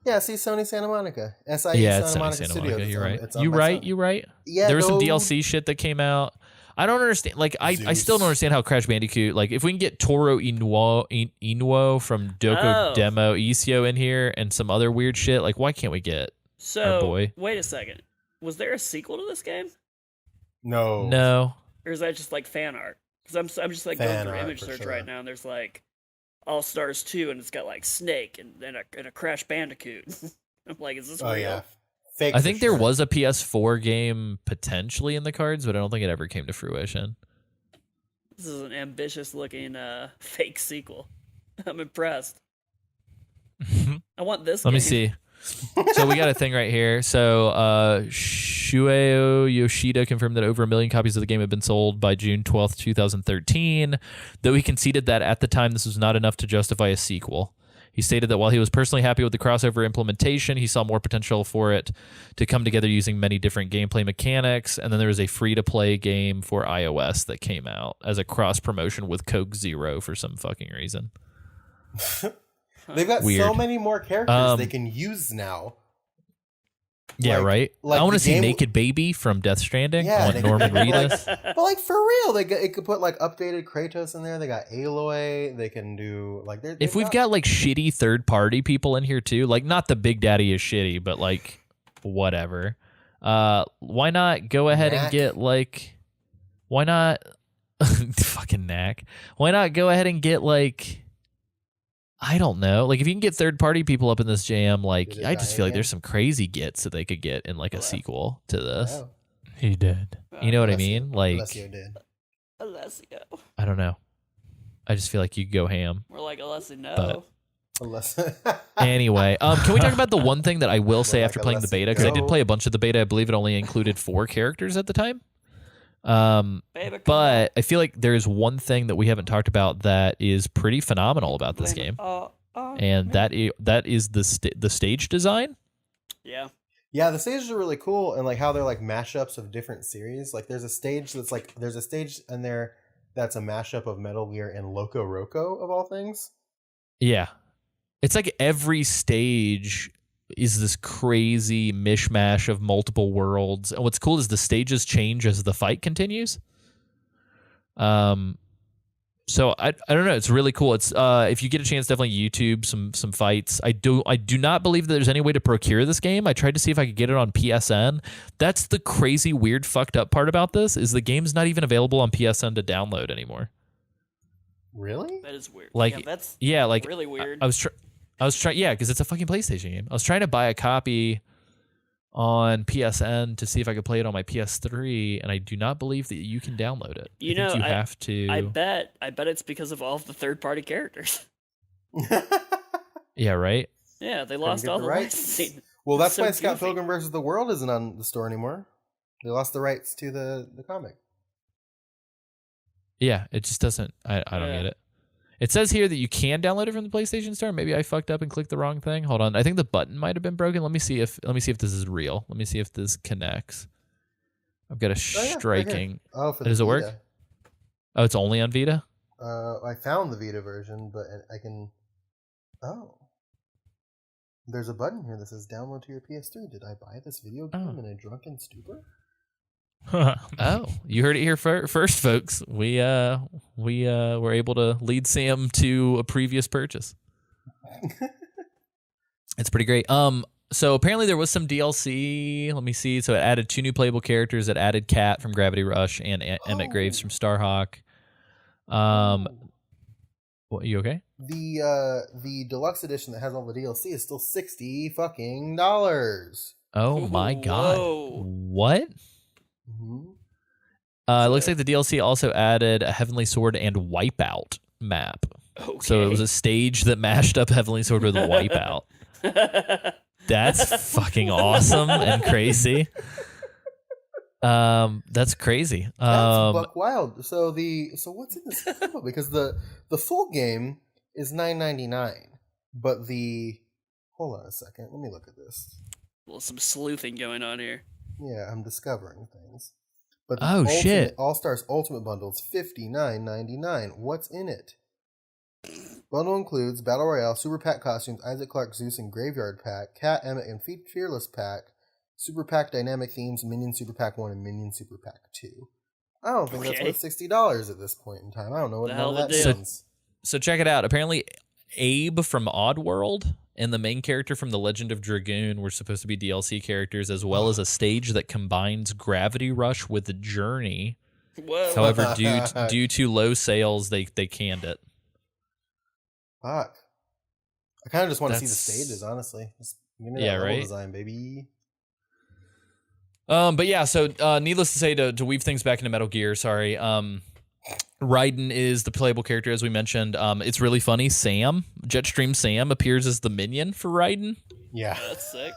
Yeah, see Sony Santa Monica. SIE Yeah, it's Santa Sony Monica Santa Studios. Monica. You're right. It's owned You by right. Sony. You right. Yeah, There was some no- DLC shit that came out. I don't understand. Like, I still don't understand how Crash Bandicoot. Like, if we can get Toro Inuo from Doko Oh. Demo Isio in here and some other weird shit, like, why can't we get? So, boy. wait a second. Was there a sequel to this game? No. No. Or is that just like fan art? Because I'm just like Fan going through art, image for search sure. right now, and there's like All Stars 2, and it's got like Snake and a Crash Bandicoot. I'm like, is this Oh real? yeah. Fake. I for think there sure. was a PS4 game potentially in the cards, but I don't think it ever came to fruition. This is an ambitious looking fake sequel. I'm impressed. I want this Let me game. see. So we got a thing right here. So Shueo Yoshida confirmed that over 1 million copies of the game had been sold by June 12th, 2013, though he conceded that at the time this was not enough to justify a sequel. He stated that while he was personally happy with the crossover implementation, he saw more potential for it to come together using many different gameplay mechanics. And then there was a free-to-play game for iOS that came out as a cross-promotion with Coke Zero for some fucking reason. They've got so Weird. many more characters they Um, can use now. Yeah, Like- right? like I want to the see game- Naked Baby from Death Stranding. Yeah, I want they- Norman like- Reedus. But like for real, it could put like updated Kratos in there. They got Aloy. They can do like If we've got like shitty third party people in here too, like not the Big Daddy is shitty, but like whatever. Why not go ahead and Knack. get like why not fucking Knack? Why not go ahead and get like I don't know. Like if you can get third party people up in this jam, like Did it I die just feel like again? there's some crazy gets that they could get in like a sequel to this. Oh, He did. You know what I Alessio- mean? Like Alessio did. Alessio. I don't know. I just feel like you could go ham. We're like, Alessio, no. But- Alessio. Anyway, can we talk about the one thing that I will say We're after like, playing the let's beta? Because I did go. play a bunch of the beta. I believe it only included 4 characters at the time. Baby, come But I feel like there is one thing that we haven't talked about that is pretty phenomenal about this Blame it game, all on and me. that is the stage design. Yeah. Yeah, the stages are really cool, and like how they're like mashups of different series. Like there's a stage in there that's a mashup of Metal Gear and Loco Roco of all things. Yeah, it's like every stage is this crazy mishmash of multiple worlds, and what's cool is the stages change as the fight continues. So I don't know. It's really cool. It's if you get a chance, definitely YouTube some fights. I do not believe that there's any way to procure this game. I tried to see if I could get it on PSN. That's the crazy, weird, fucked up part about this is the game's not even available on PSN to download anymore. Really? That is weird. Like yeah, that's yeah, like really weird. I was I was trying, yeah, because it's a fucking PlayStation game. I was trying to buy a copy on PSN to see if I could play it on my PS3, and I do not believe that you can download it. You I think know, you have to. I bet it's because of all of the third-party characters. Yeah, right. Yeah, they Couldn't lost get all the the rights. licensing. Well, that's So why Scott goofy. Pilgrim versus the World isn't on the store anymore. They lost the rights to the comic. Yeah, it just doesn't. I don't Yeah. get it. It says here that you can download it from the PlayStation Store. Maybe I fucked up and clicked the wrong thing. Hold on. I think the button might have been broken. Let me see if this is real. Let me see if this connects. I've got a Oh, yeah, right here. striking. Oh, for the Does it work? Vita. Oh, it's only on Vita? I found the Vita version, but I can. Oh, there's a button here that says "Download to your PS3." Did I buy this video game in a drunken stupor? Oh, you heard it here first, folks. We were able to lead Sam to a previous purchase. It's pretty great. So apparently there was some DLC. Let me see. So it added 2 new playable characters. It added Kat from Gravity Rush and Emmett Graves from Starhawk. What, you okay? The deluxe edition that has all the DLC is still $60 fucking dollars. Oh my god. Whoa. What? Mm-hmm. It looks like the DLC also added a Heavenly Sword and Wipeout map. Okay. So it was a stage that mashed up Heavenly Sword with Wipeout. That's fucking awesome and crazy. That's crazy. That's buck wild. So what's in this combo? Because the full game is $9.99, but hold on a second. Let me look at this. Well, some sleuthing going on here. Yeah, I'm discovering things. But Oh, shit. All Stars Ultimate Bundle is $59.99. What's in it? Bundle includes Battle Royale, Super Pack costumes, Isaac Clarke, Zeus, and Graveyard Pack, Cat, Emmett, and Fearless Pack, Super Pack Dynamic Themes, Minion Super Pack 1, and Minion Super Pack 2. I don't think that's Okay. worth $60 at this point in time. I don't know what The none hell of to that do. means. So check it out. Apparently, Abe from Oddworld and the main character from The Legend of Dragoon were supposed to be DLC characters, as well as a stage that combines Gravity Rush with the Journey. Whoa. However, due to low sales, they canned it. Fuck. I kind of just want to see the That's- stages, honestly. Just give me that Yeah, level right? design, baby. But yeah, so needless to say, to weave things back into Metal Gear, sorry. Raiden is the playable character, as we mentioned. It's really funny. Jetstream Sam appears as the minion for Raiden. Yeah. That's sick.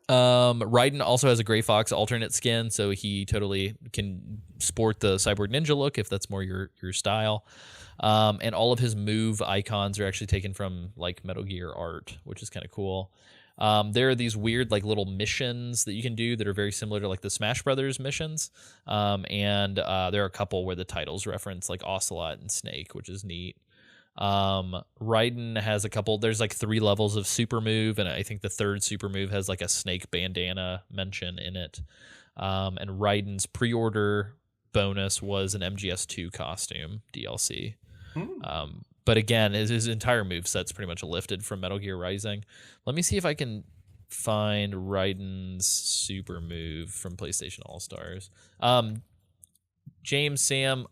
Raiden also has a Gray Fox alternate skin, so he totally can sport the Cyborg Ninja look if that's more your style. And all of his move icons are actually taken from like Metal Gear art, which is kind of cool. There are these weird like little missions that you can do that are very similar to like the Smash Brothers missions. And there are a couple where the titles reference like Ocelot and Snake, which is neat. Raiden has a couple, there's like 3 levels of super move, and I think the 3rd super move has like a snake bandana mention in it. And Raiden's pre-order bonus was an MGS2 costume DLC. But again, his entire move set's pretty much lifted from Metal Gear Rising. Let me see if I can find Raiden's super move from PlayStation All-Stars. James, Sam,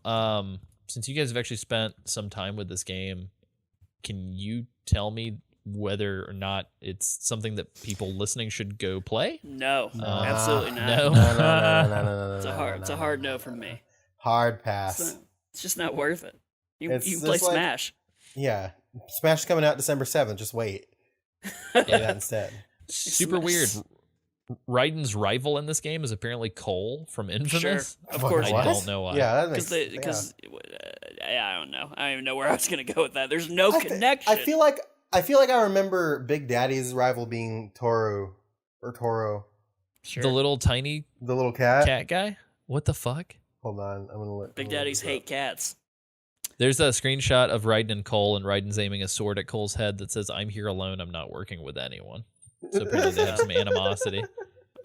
since you guys have actually spent some time with this game, can you tell me whether or not it's something that people listening should go play? No, Nah. absolutely not. No. No. It's a hard no from me. Hard pass. It's just not worth it. You It's can play just like- Smash. Yeah. Smash is coming out December 7th. Just wait. Play that instead. Super weird. Raiden's rival in this game is apparently Cole from Infamous. Sure, of Fuck, course. I what? don't know why. Yeah, that makes Because I don't know. I don't even know where I was gonna go with that. There's no connection. I feel like I remember Big Daddy's rival being Toro. Sure. The little tiny The little cat. cat guy? What the fuck? Hold on. I'm gonna look. Big I'm gonna Daddies look this hate cats. There's a screenshot of Raiden and Cole, and Raiden's aiming a sword at Cole's head that says, "I'm here alone. I'm not working with anyone." So apparently they have some animosity.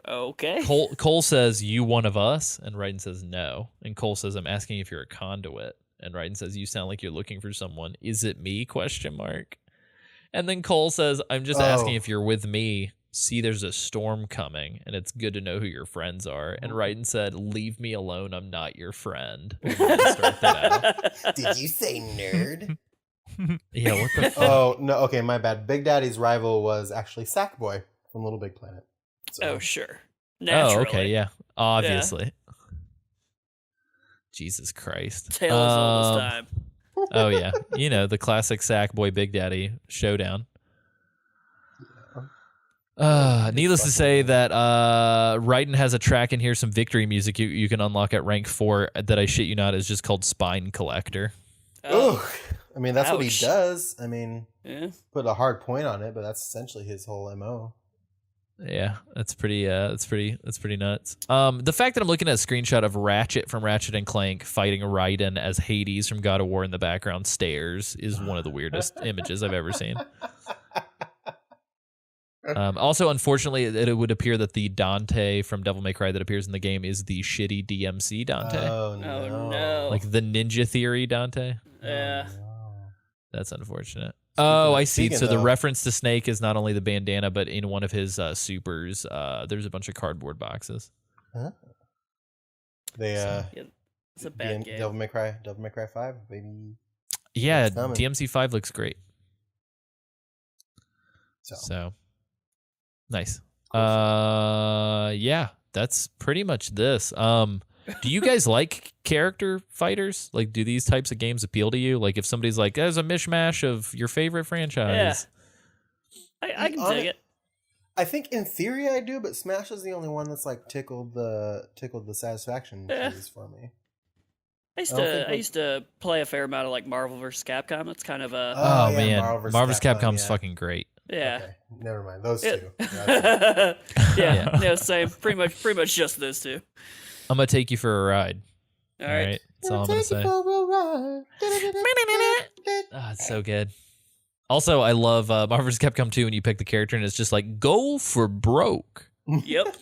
Okay. Cole says, "You one of us?" And Raiden says, "No." And Cole says, "I'm asking if you're a conduit." And Raiden says, "You sound like you're looking for someone. Is it me?" Question mark. And then Cole says, "I'm just asking Oh. if you're with me. See, there's a storm coming, and it's good to know who your friends are." And Raiden said, "Leave me alone. I'm not your friend." And then they start the battle. Did you say nerd? Yeah, what the fuck? Oh no, okay, my bad. Big Daddy's rival was actually Sackboy from Little Big Planet. So, Oh, sure. Oh, Naturally. okay, yeah. Obviously. Jesus Christ. Tale as old as time. Oh yeah. You know, the classic Sackboy Big Daddy showdown. Needless to say that Raiden has a track in here, some victory music you can unlock at rank 4 that I shit you not is just called Spine Collector. Oh, Ugh. I mean, that's what he Ouch. does. I mean, yeah. put a hard point on it, but that's essentially his whole MO. Yeah, that's pretty nuts. The fact that I'm looking at a screenshot of Ratchet from Ratchet and Clank fighting Raiden as Hades from God of War in the background stairs is one of the weirdest images I've ever seen. Also, unfortunately, it would appear that the Dante from Devil May Cry that appears in the game is the shitty DMC Dante. Oh Oh, no. Like the Ninja Theory Dante. Yeah. That's unfortunate. Oh, I see. speaking So the of- reference to Snake is not only the bandana, but in one of his supers, there's a bunch of cardboard boxes. Huh? They Yeah, it's a bad game. Devil May Cry 5, baby. Yeah, It's coming. DMC5 looks great. So, So nice. Yeah, that's pretty much this. Do you guys like character fighters? Like, do these types of games appeal to you? Like, if somebody's like, "There's a mishmash of your favorite franchise," I can dig it. I think in theory I do, but Smash is the only one that's like tickled the satisfaction keys for me. I used I don't to think I used to play a fair amount of like Marvel vs. Capcom. It's kind of a Oh, yeah, man, Marvel vs. Capcom's yeah. fucking great. yeah. Okay, never mind. Those Yeah. two. That's it. yeah, same. Pretty much just those two. I'm gonna take you for a ride. All right. That's all I'm gonna say. Ah, it's so good. Also, I love Marvel vs. Capcom 2 when you pick the character and it's just like, go for broke. Yep.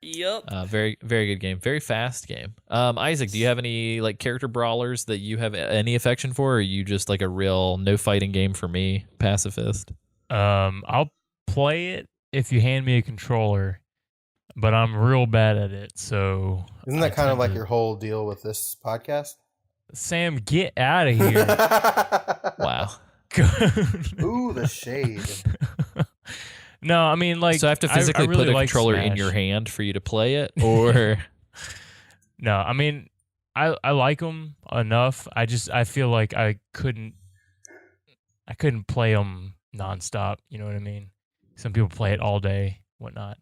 Yep. Very, very good game. Very fast game. Isaac, do you have any like character brawlers that you have any affection for, or are you just like a real no fighting game for me pacifist? I'll play it if you hand me a controller, but I'm real bad at it. So Isn't I that kind of tend like to- your whole deal with this podcast? Sam, get out of here. Wow. Ooh, the shade. No, I mean, like, So I have to physically really put a like controller in Smash. your hand for you to play it, or No, I mean, I like them enough. I feel like I couldn't play them nonstop. You know what I mean? Some people play it all day, whatnot.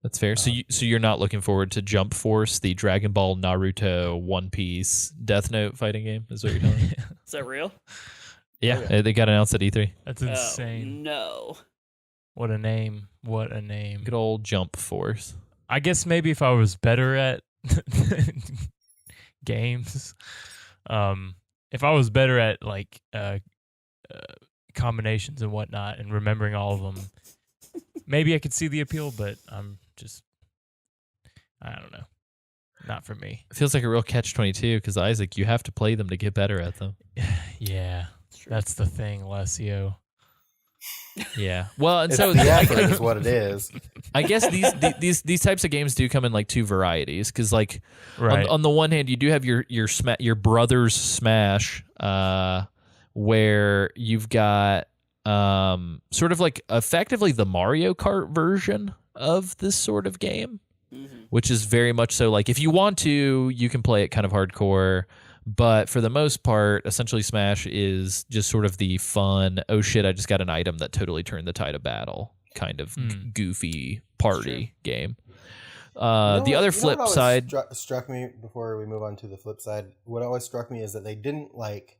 that's fair. So you're not looking forward to Jump Force, the Dragon Ball, Naruto, One Piece, Death Note fighting game? Is what you're telling me? Is that real? Yeah, they got announced at E3. That's insane. Oh, no. What a name! What a name! Good old Jump Force. I guess maybe if I was better at games, if I was better at like combinations and whatnot and remembering all of them, maybe I could see the appeal. But I don't know, not for me. It feels like a real catch-22 because Isaac, you have to play them to get better at them. Yeah, that's the thing, Alessio. Yeah. Well, and It's so the I, effort is what it is. I guess these types of games do come in like two varieties because like Right. on the one hand you do have your brother's Smash, where you've got sort of like effectively the Mario Kart version of this sort of game, which is very much so like if you want to, you can play it kind of hardcore. But for the most part, essentially Smash is just sort of the fun, oh shit, I just got an item that totally turned the tide of battle kind of goofy party game. The other flip side... struck me before we move on to the flip side, what always struck me is that they didn't like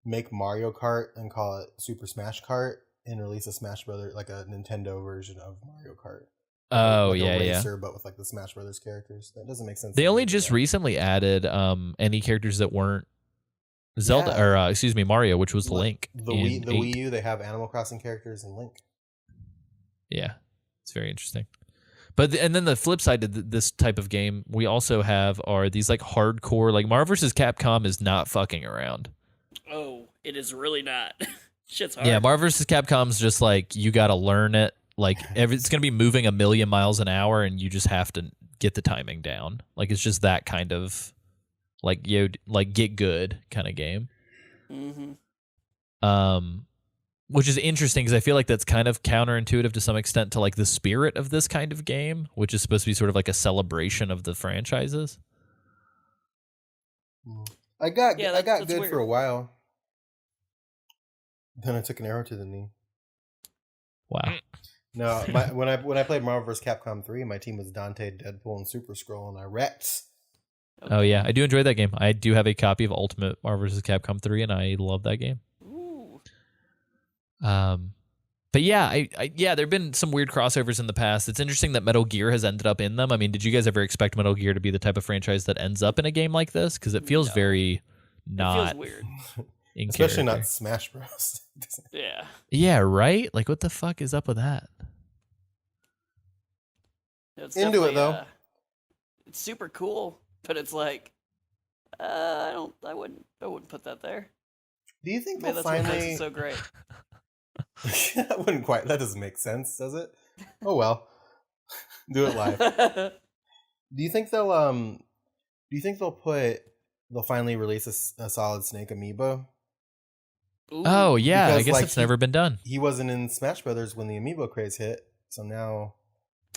make Mario Kart and call it Super Smash Kart and release a Smash Brother, like a Nintendo version of Mario Kart. Oh, like yeah, a yeah. racer, but with like the Smash Brothers characters. That doesn't make sense. They to only me, just yeah. recently added any characters that weren't Zelda Yeah. or excuse me, Mario, which was Link. The in 8. Wii U, they have Animal Crossing characters and Link. Yeah, it's very interesting. But and then the flip side to this type of game we also have are these like hardcore, like Marvel vs. Capcom is not fucking around. Oh, it is really not. Shit's hard. Yeah, Marvel vs. Capcom's just like you got to learn it. Like it's gonna be moving 1,000,000 miles an hour, and you just have to get the timing down. Like it's just that kind of like get good kind of game. Mm-hmm. which is interesting because I feel like that's kind of counterintuitive to some extent to like the spirit of this kind of game, which is supposed to be sort of like a celebration of the franchises. I got that's good weird. for a while. Then I took an arrow to the knee. Wow. No, when I played Marvel vs. Capcom 3, my team was Dante, Deadpool, and Super Skrull, and I wrecked. Oh yeah, I do enjoy that game. I do have a copy of Ultimate Marvel vs. Capcom 3, and I love that game. Ooh. But yeah, yeah, there've been some weird crossovers in the past. It's interesting that Metal Gear has ended up in them. I mean, did you guys ever expect Metal Gear to be the type of franchise that ends up in a game like this? Because it feels very not It feels weird. in Especially character. not Smash Bros. Yeah. Yeah, right? Like, what the fuck is up with that? It's Into it, definitely, though. It's super cool, but it's like, I wouldn't put that there. Do you think Maybe they'll that's what makes finally? it so great. That wouldn't quite. That doesn't make sense, does it? Oh well. Do it live. Do you think they'll they'll finally release a Solid Snake amiibo? Ooh. Oh, yeah, I Because, guess like, it's never been done. He wasn't in Smash Brothers when the amiibo craze hit, so now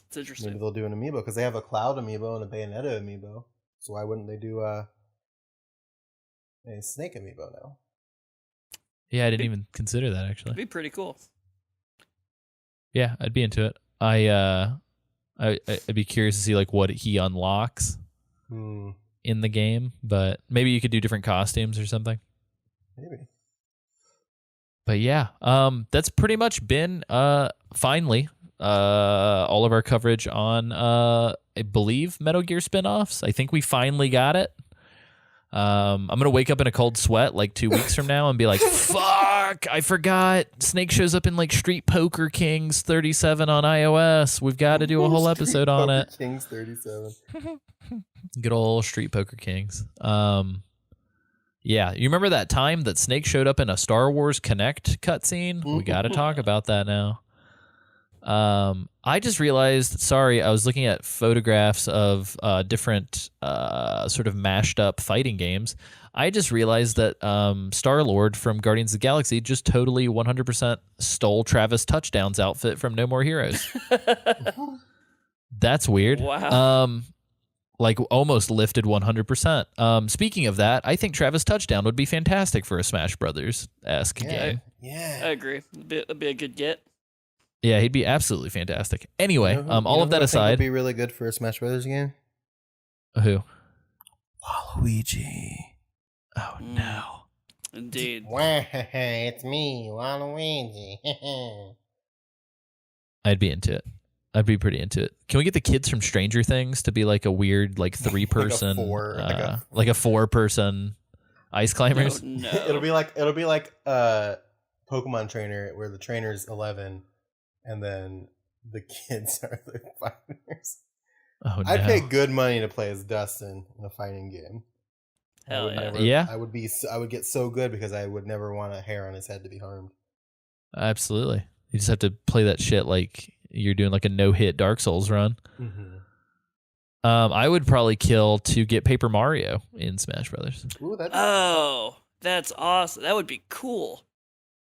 It's interesting. maybe they'll do an amiibo because they have a Cloud amiibo and a Bayonetta amiibo. So why wouldn't they do a Snake amiibo now? Yeah, I didn't even consider that, It'd actually. be pretty cool. Yeah, I'd be into it. I'd be curious to see like what he unlocks Hmm. in the game, but maybe you could do different costumes or something. Maybe. But yeah, that's pretty much been finally all of our coverage on I believe Metal Gear spin-offs. I think we finally got it. I'm gonna wake up in a cold sweat like 2 weeks from now and be like, fuck, I forgot Snake shows up in like Street Poker Kings 37 on iOS. We've got to do a whole episode on it. Kings 37. Good old Street Poker Kings. Yeah, you remember that time that Snake showed up in a Star Wars Connect cutscene? We got to talk about that now. I just realized, sorry, I was looking at photographs of different sort of mashed up fighting games. I just realized that Star-Lord from Guardians of the Galaxy just totally 100% stole Travis Touchdown's outfit from No More Heroes. That's weird. Wow. Like almost lifted 100%. Speaking of that, I think Travis Touchdown would be fantastic for a Smash Brothers-esque game. Yeah. I agree. It'd be a good get. Yeah, he'd be absolutely fantastic. Anyway, You know all of that who I think would aside, be really good for a Smash Brothers game. who? Waluigi. Oh no. Indeed. It's me, Waluigi. I'd be into it. I'd be pretty into it. Can we get the kids from Stranger Things to be like a weird, like 3-person, like a 4-person ice climbers? No. it'll be like Pokemon Trainer, where the trainer's 11, and then the kids are the fighters. Oh no. I'd pay good money to play as Dustin in a fighting game. Hell yeah. Yeah. I would get so good because I would never want a hair on his head to be harmed. Absolutely. You just have to play that shit like you're doing like a no-hit Dark Souls run. Mm-hmm. I would probably kill to get Paper Mario in Smash Brothers. Ooh, Oh, that's awesome. That would be cool.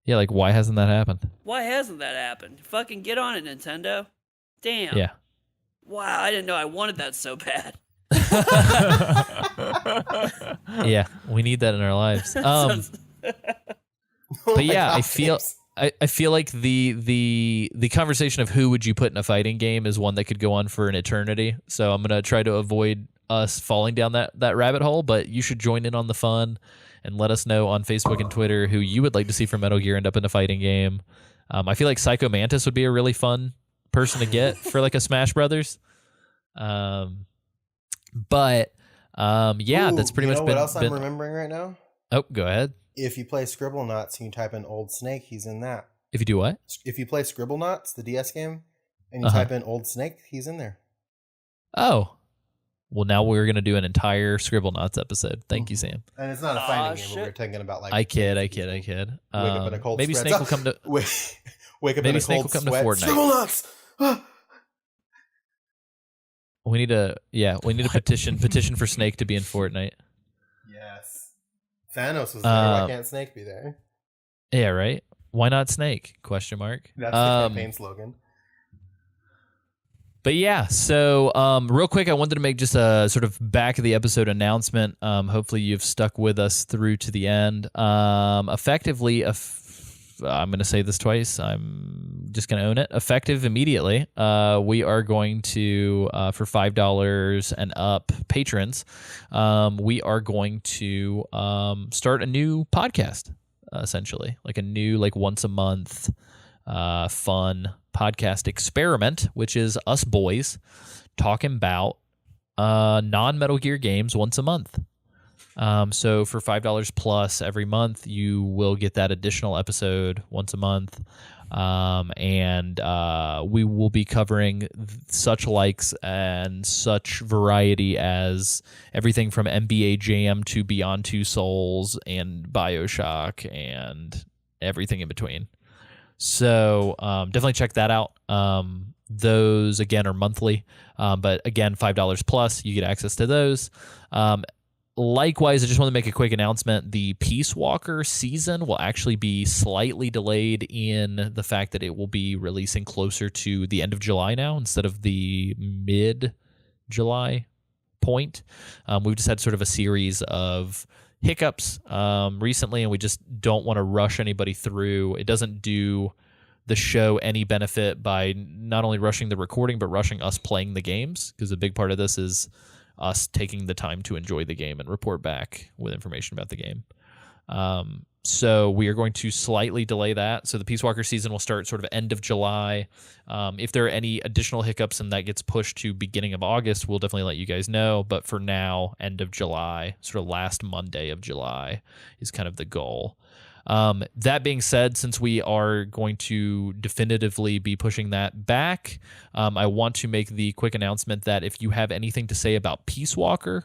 Yeah, like why hasn't that happened? Why hasn't that happened? Fucking get on it, Nintendo. Damn. Yeah. Wow, I didn't know I wanted that so bad. Yeah, we need that in our lives. But yeah, I feel like the conversation of who would you put in a fighting game is one that could go on for an eternity. So I'm gonna try to avoid us falling down that rabbit hole. But you should join in on the fun and let us know on Facebook and Twitter who you would like to see from Metal Gear end up in a fighting game. I feel like Psycho Mantis would be a really fun person to get for like a Smash Brothers. Yeah, that's pretty much been. What else I'm remembering right now? Oh, go ahead. If you play Scribblenauts and you type in Old Snake, he's in that. If you do what? If you play Scribblenauts, the DS game, and you type in Old Snake, he's in there. Oh. Well, now we're going to do an entire Scribblenauts episode. Thank you, Sam. And it's not a fighting game, but we're thinking about like... I kid. Wake up in a cold maybe sweat. Snake will come to... Wake up maybe in a Snake cold will come sweat. to Fortnite. Scribblenauts! We need a petition for Snake to be in Fortnite. Yes. Thanos was there. Why can't Snake be there? Yeah, right. Why not Snake? Question mark. That's the campaign slogan. But yeah, so real quick, I wanted to make just a sort of back of the episode announcement. Hopefully, you've stuck with us through to the end. Effectively, I'm going to say this twice. I'm just going to own it. Effective immediately. We are going to, for $5 and up patrons, we are going to start a new podcast, essentially, like a new, like once a month, fun podcast experiment, which is us boys talking about non-Metal Gear games once a month. So for $5 plus every month, you will get that additional episode once a month. And we will be covering such likes and such variety as everything from NBA Jam to Beyond Two Souls and BioShock and everything in between. So definitely check that out. Those, again, are monthly. But again, $5 plus, you get access to those. Likewise, I just want to make a quick announcement. The Peace Walker season will actually be slightly delayed in the fact that it will be releasing closer to the end of July now instead of the mid-July point. We've just had sort of a series of hiccups recently, and we just don't want to rush anybody through. It doesn't do the show any benefit by not only rushing the recording, but rushing us playing the games, because a big part of this is us taking the time to enjoy the game and report back with information about the game. So we are going to slightly delay that. So the Peace Walker season will start sort of end of July. If there are any additional hiccups and that gets pushed to beginning of August, we'll definitely let you guys know. But for now, end of July, sort of last Monday of July is kind of the goal. That being said, since we are going to definitively be pushing that back, I want to make the quick announcement that if you have anything to say about Peace Walker,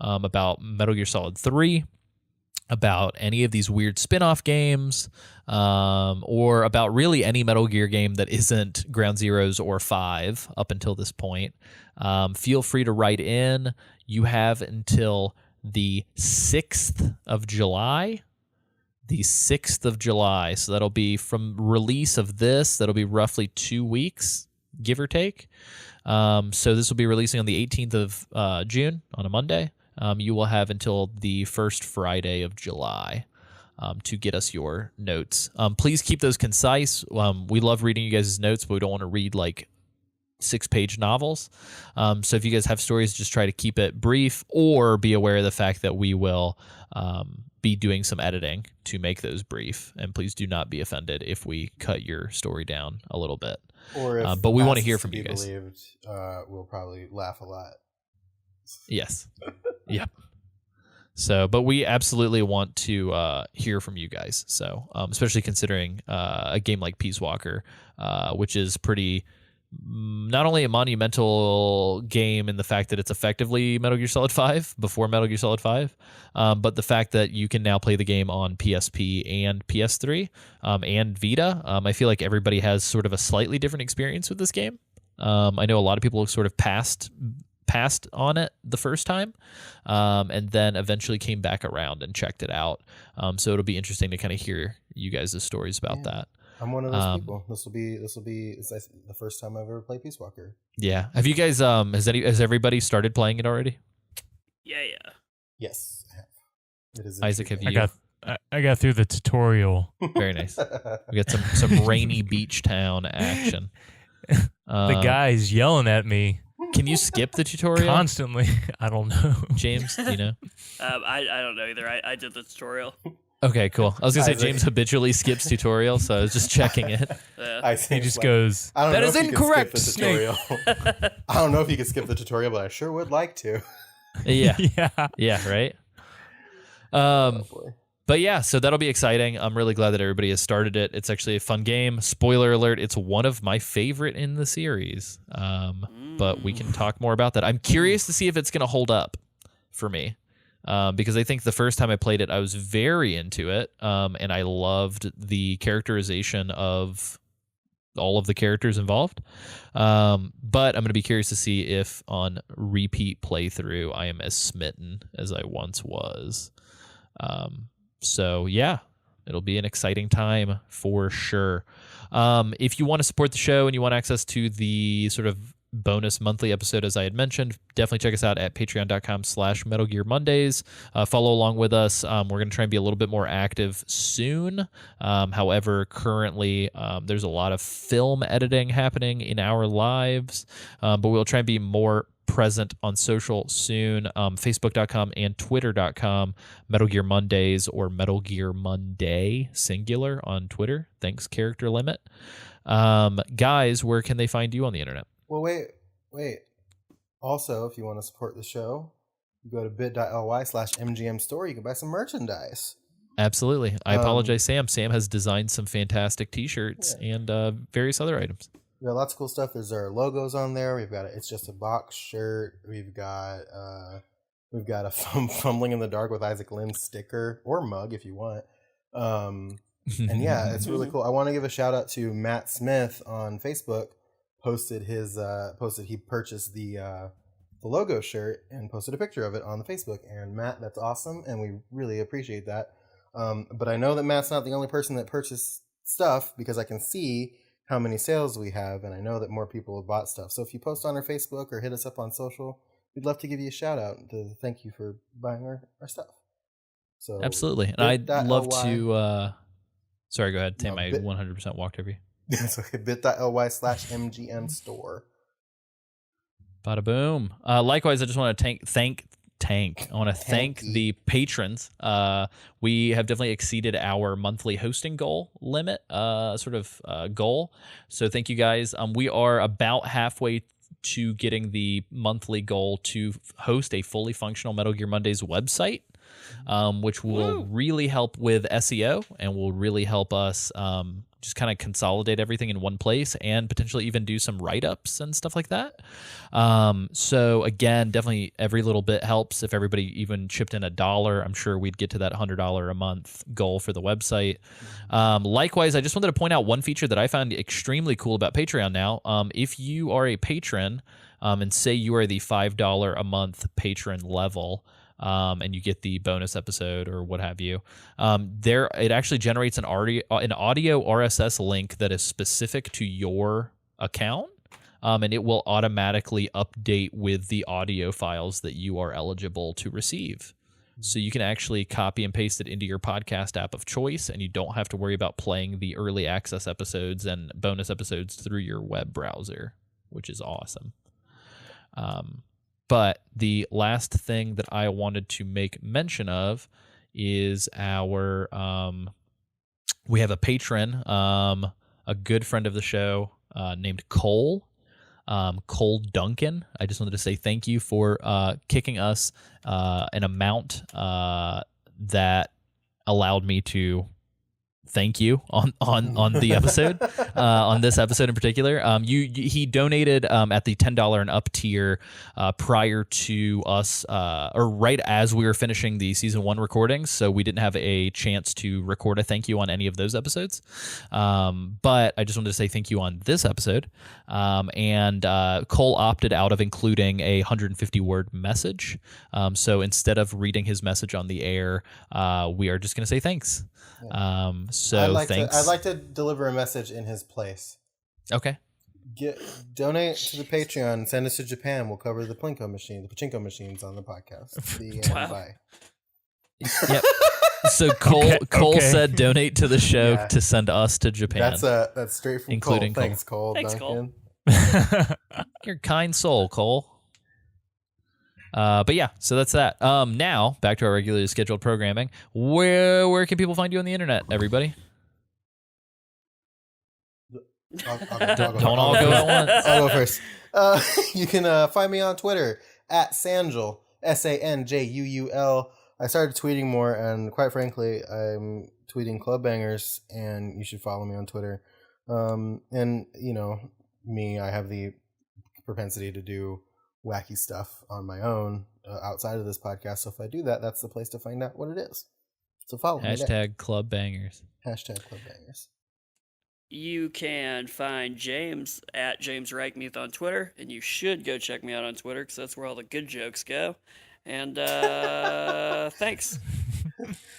about Metal Gear Solid 3, about any of these weird spin-off games, or about really any Metal Gear game that isn't Ground Zeroes or 5 up until this point, feel free to write in. You have until the 6th of July. The 6th of July. So that'll be from release of this. That'll be roughly 2 weeks, give or take. So this will be releasing on the 18th of June on a Monday. You will have until the first Friday of July to get us your notes. Please keep those concise. We love reading you guys' notes, but we don't want to read like 6-page novels. So if you guys have stories, just try to keep it brief, or be aware of the fact that we will be doing some editing to make those brief. And please do not be offended if we cut your story down a little bit. Or if but we want to past hear is from be you guys. Believed, we'll probably laugh a lot. Yes. Yep. So, but we absolutely want to hear from you guys. So, especially considering a game like Peace Walker, which is pretty, not only a monumental game in the fact that it's effectively Metal Gear Solid 5 before Metal Gear Solid 5, but the fact that you can now play the game on PSP and PS3 and Vita. I feel like everybody has sort of a slightly different experience with this game. I know a lot of people sort of passed on it the first time, and then eventually came back around and checked it out. So it'll be interesting to kind of hear you guys' stories about that. I'm one of those people. This will be the first time I've ever played Peace Walker. Yeah. Have you guys has everybody started playing it already? Yeah. Yes, I have. It is Isaac, have intriguing. you? I got through the tutorial. Very nice. We got some rainy beach town action. The guy's yelling at me Can you skip the tutorial? constantly. I don't know. James, do you know? I don't know either. I did the tutorial. Okay, cool. I was gonna say Isaac. James habitually skips tutorial, so I was just checking it. I He think just like, goes, I don't "That know is if you could incorrect, skip the tutorial. I don't know if you could skip the tutorial, but I sure would like to. Yeah, yeah. yeah, right. Oh boy. But yeah, so that'll be exciting. I'm really glad that everybody has started it. It's actually a fun game. Spoiler alert, it's one of my favorite in the series. But we can talk more about that. I'm curious to see if it's going to hold up for me. Because I think the first time I played it, I was very into it. And I loved the characterization of all of the characters involved. But I'm going to be curious to see if on repeat playthrough, I am as smitten as I once was. So yeah, It'll be an exciting time for sure. If you want to support the show and you want access to the sort of bonus monthly episode, as I had mentioned, definitely check us out at patreon.com/Metal Gear Mondays. Follow along with us. We're going to try and be a little bit more active soon. However, currently there's a lot of film editing happening in our lives, but we'll try and be more present on social soon. Facebook.com and Twitter.com, Metal Gear Mondays, or Metal Gear Monday singular on Twitter. Thanks, character limit. Guys, where can they find you on the internet? Well, wait. Also, if you want to support the show, you go to bit.ly/MGM store. You can buy some merchandise. Absolutely. I apologize, Sam. Sam has designed some fantastic T-shirts and various other items. We got lots of cool stuff. There's our logos on there. We've got It's Just a Box shirt. We've got a Fumbling in the Dark with Isaac Lynn sticker or mug if you want. And yeah, it's really cool. I want to give a shout out to Matt Smith on Facebook. He purchased the logo shirt and posted a picture of it on the Facebook. And Matt, that's awesome, and we really appreciate that. But I know that Matt's not the only person that purchased stuff, because I can see how many sales we have, and I know that more people have bought stuff. So if you post on our Facebook or hit us up on social, we'd love to give you a shout out to thank you for buying our stuff. So absolutely. And I'd love to sorry, go ahead, Tim. I 100% walked over you. It's okay. bit.ly/MGM store. Bada boom. Likewise, I just want to thank the patrons. We have definitely exceeded our monthly hosting goal limit, goal. So thank you guys. We are about halfway to getting the monthly goal to host a fully functional Metal Gear Mondays website, which will really help with SEO and will really help us just kind of consolidate everything in one place and potentially even do some write-ups and stuff like that. So again, definitely every little bit helps. If everybody even chipped in $1, I'm sure we'd get to that $100 a month goal for the website. Likewise, I just wanted to point out one feature that I found extremely cool about Patreon now. If you are a patron, and say you are the $5 a month patron level, and you get the bonus episode or what have you, it actually generates an audio RSS link that is specific to your account, and it will automatically update with the audio files that you are eligible to receive. So you can actually copy and paste it into your podcast app of choice, and you don't have to worry about playing the early access episodes and bonus episodes through your web browser, which is awesome. But the last thing that I wanted to make mention of is we have a patron, a good friend of the show named Cole Duncan. I just wanted to say thank you for kicking us an amount that allowed me to thank you on the episode, on this episode in particular. He donated at the $10 and up tier prior to us, or right as we were finishing the season 1 recordings, so we didn't have a chance to record a thank you on any of those episodes. But I just wanted to say thank you on this episode. And Cole opted out of including a 150-word message. So instead of reading his message on the air, we are just going to say thanks. So thanks. I'd like to deliver a message in his place. Okay. Donate to the Patreon. Send us to Japan. We'll cover the pachinko machines on the podcast. Wow. Bye. Yep. So Cole said donate to the show to send us to Japan. That's straight from including Cole. Thanks, Cole. Thanks, Duncan. You're a kind soul, Cole. But yeah, so that's that. Now back to our regularly scheduled programming. Where can people find you on the internet, everybody? Don't all go at once. I'll go first. You can find me on Twitter at Sanjul, SANJUUL. I started tweeting more, and quite frankly, I'm tweeting club bangers, and you should follow me on Twitter. And you know me, I have the propensity to do wacky stuff on my own outside of this podcast. So if I do that, that's the place to find out what it is. So follow me. Hashtag club bangers. Hashtag club bangers. You can find James at James Reichmuth on Twitter, and you should go check me out on Twitter because that's where all the good jokes go. And thanks.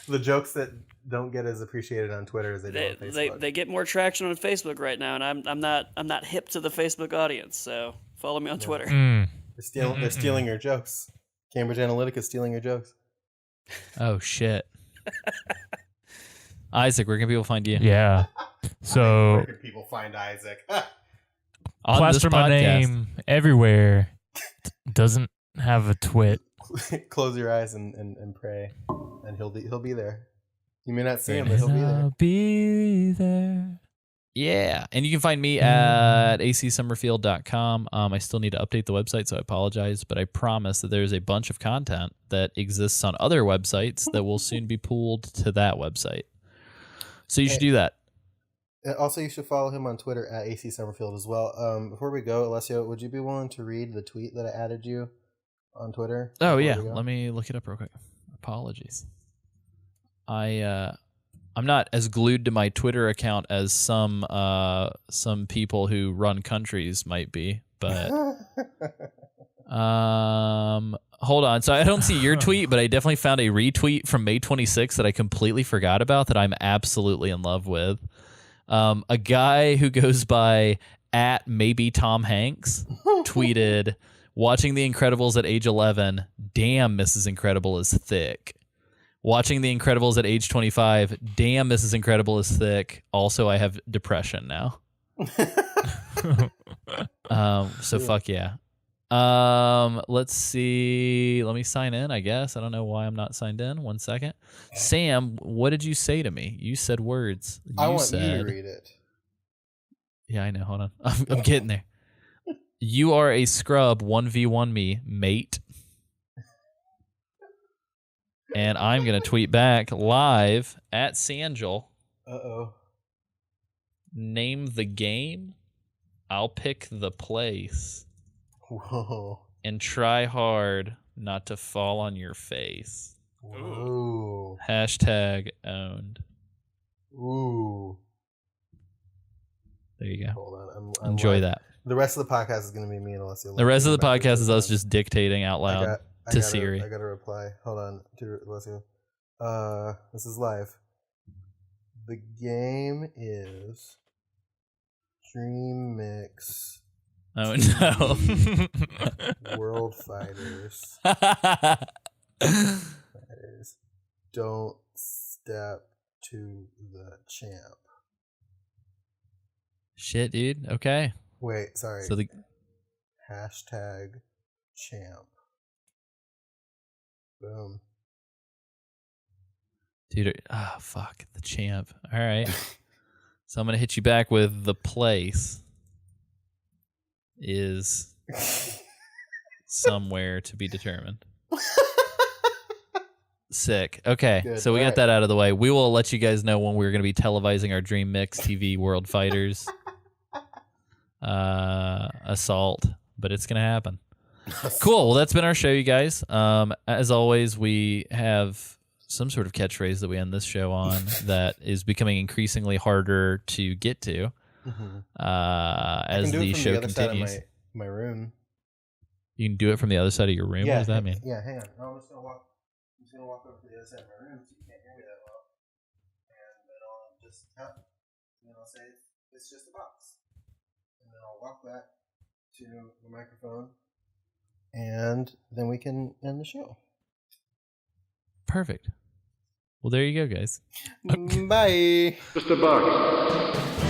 The jokes that don't get as appreciated on Twitter as they do on Facebook. They get more traction on Facebook right now, and I'm not hip to the Facebook audience. So follow me on Twitter. They're stealing your jokes. Cambridge Analytica is stealing your jokes. Oh shit. Isaac, where can people find you? Yeah. So Where can people find Isaac? On this plaster my podcast. name everywhere. Doesn't have a twit. Close your eyes and pray, and he'll be there. You may not see him, but he'll be there. I'll be there. Yeah, and you can find me at acsummerfield.com. I still need to update the website, so I apologize, but I promise that there's a bunch of content that exists on other websites that will soon be pulled to that website. So you should do that. Also, you should follow him on Twitter at AC Summerfield as well. Before we go, Alessio, would you be willing to read the tweet that I added you on Twitter? Oh, before yeah. we go? Let me look it up real quick. Apologies. I'm not as glued to my Twitter account as some people who run countries might be, but hold on. So I don't see your tweet, but I definitely found a retweet from May 26th that I completely forgot about that I'm absolutely in love with. A guy who goes by at maybe Tom Hanks tweeted, "Watching The Incredibles at age 11, damn, Mrs. Incredible is thick. Watching The Incredibles at age 25, damn, Mrs. Incredible is thick. Also, I have depression now." So fuck yeah. Let's see. Let me sign in, I guess. I don't know why I'm not signed in. 1 second. Sam, what did you say to me? You said words. I want you to read it. Yeah, I know. Hold on. I'm getting there. "You are a scrub 1v1 me, mate." And I'm going to tweet back live at Sangel. Uh-oh. "Name the game. I'll pick the place. Whoa. And try hard not to fall on your face. Whoa. Hashtag owned." Ooh. There you go. Hold on. I'm Enjoy live. that. The rest of the podcast is going to be me and Alessio. The rest of the podcast is us just dictating out loud to Siri. I got to reply. Hold on to Alessio. This is live. The game is Dream Mix Oh no. World Fighters. Don't step to the champ. Shit, dude. Okay. Wait, sorry. So the Hashtag champ. Boom. dude, fuck the champ. All right. So I'm gonna hit you back with the place is somewhere to be determined. Sick. Okay, Good. so we got Alright. that out of the way. We will let you guys know when we're going to be televising our Dream Mix TV World Fighters assault, but it's going to happen. Cool. Well, that's been our show, you guys. As always, we have some sort of catchphrase that we end this show on that is becoming increasingly harder to get to as the show continues. My room. You can do it from the other side of your room. What does that mean? Yeah, hang on. No, I'm just gonna walk over to the other side of my room so you can't hear me that well. And then I'll just tap, and then I'll say it's just a box. And then I'll walk back to the microphone, and then we can end the show. Perfect. Well, there you go, guys. Bye. Just a box.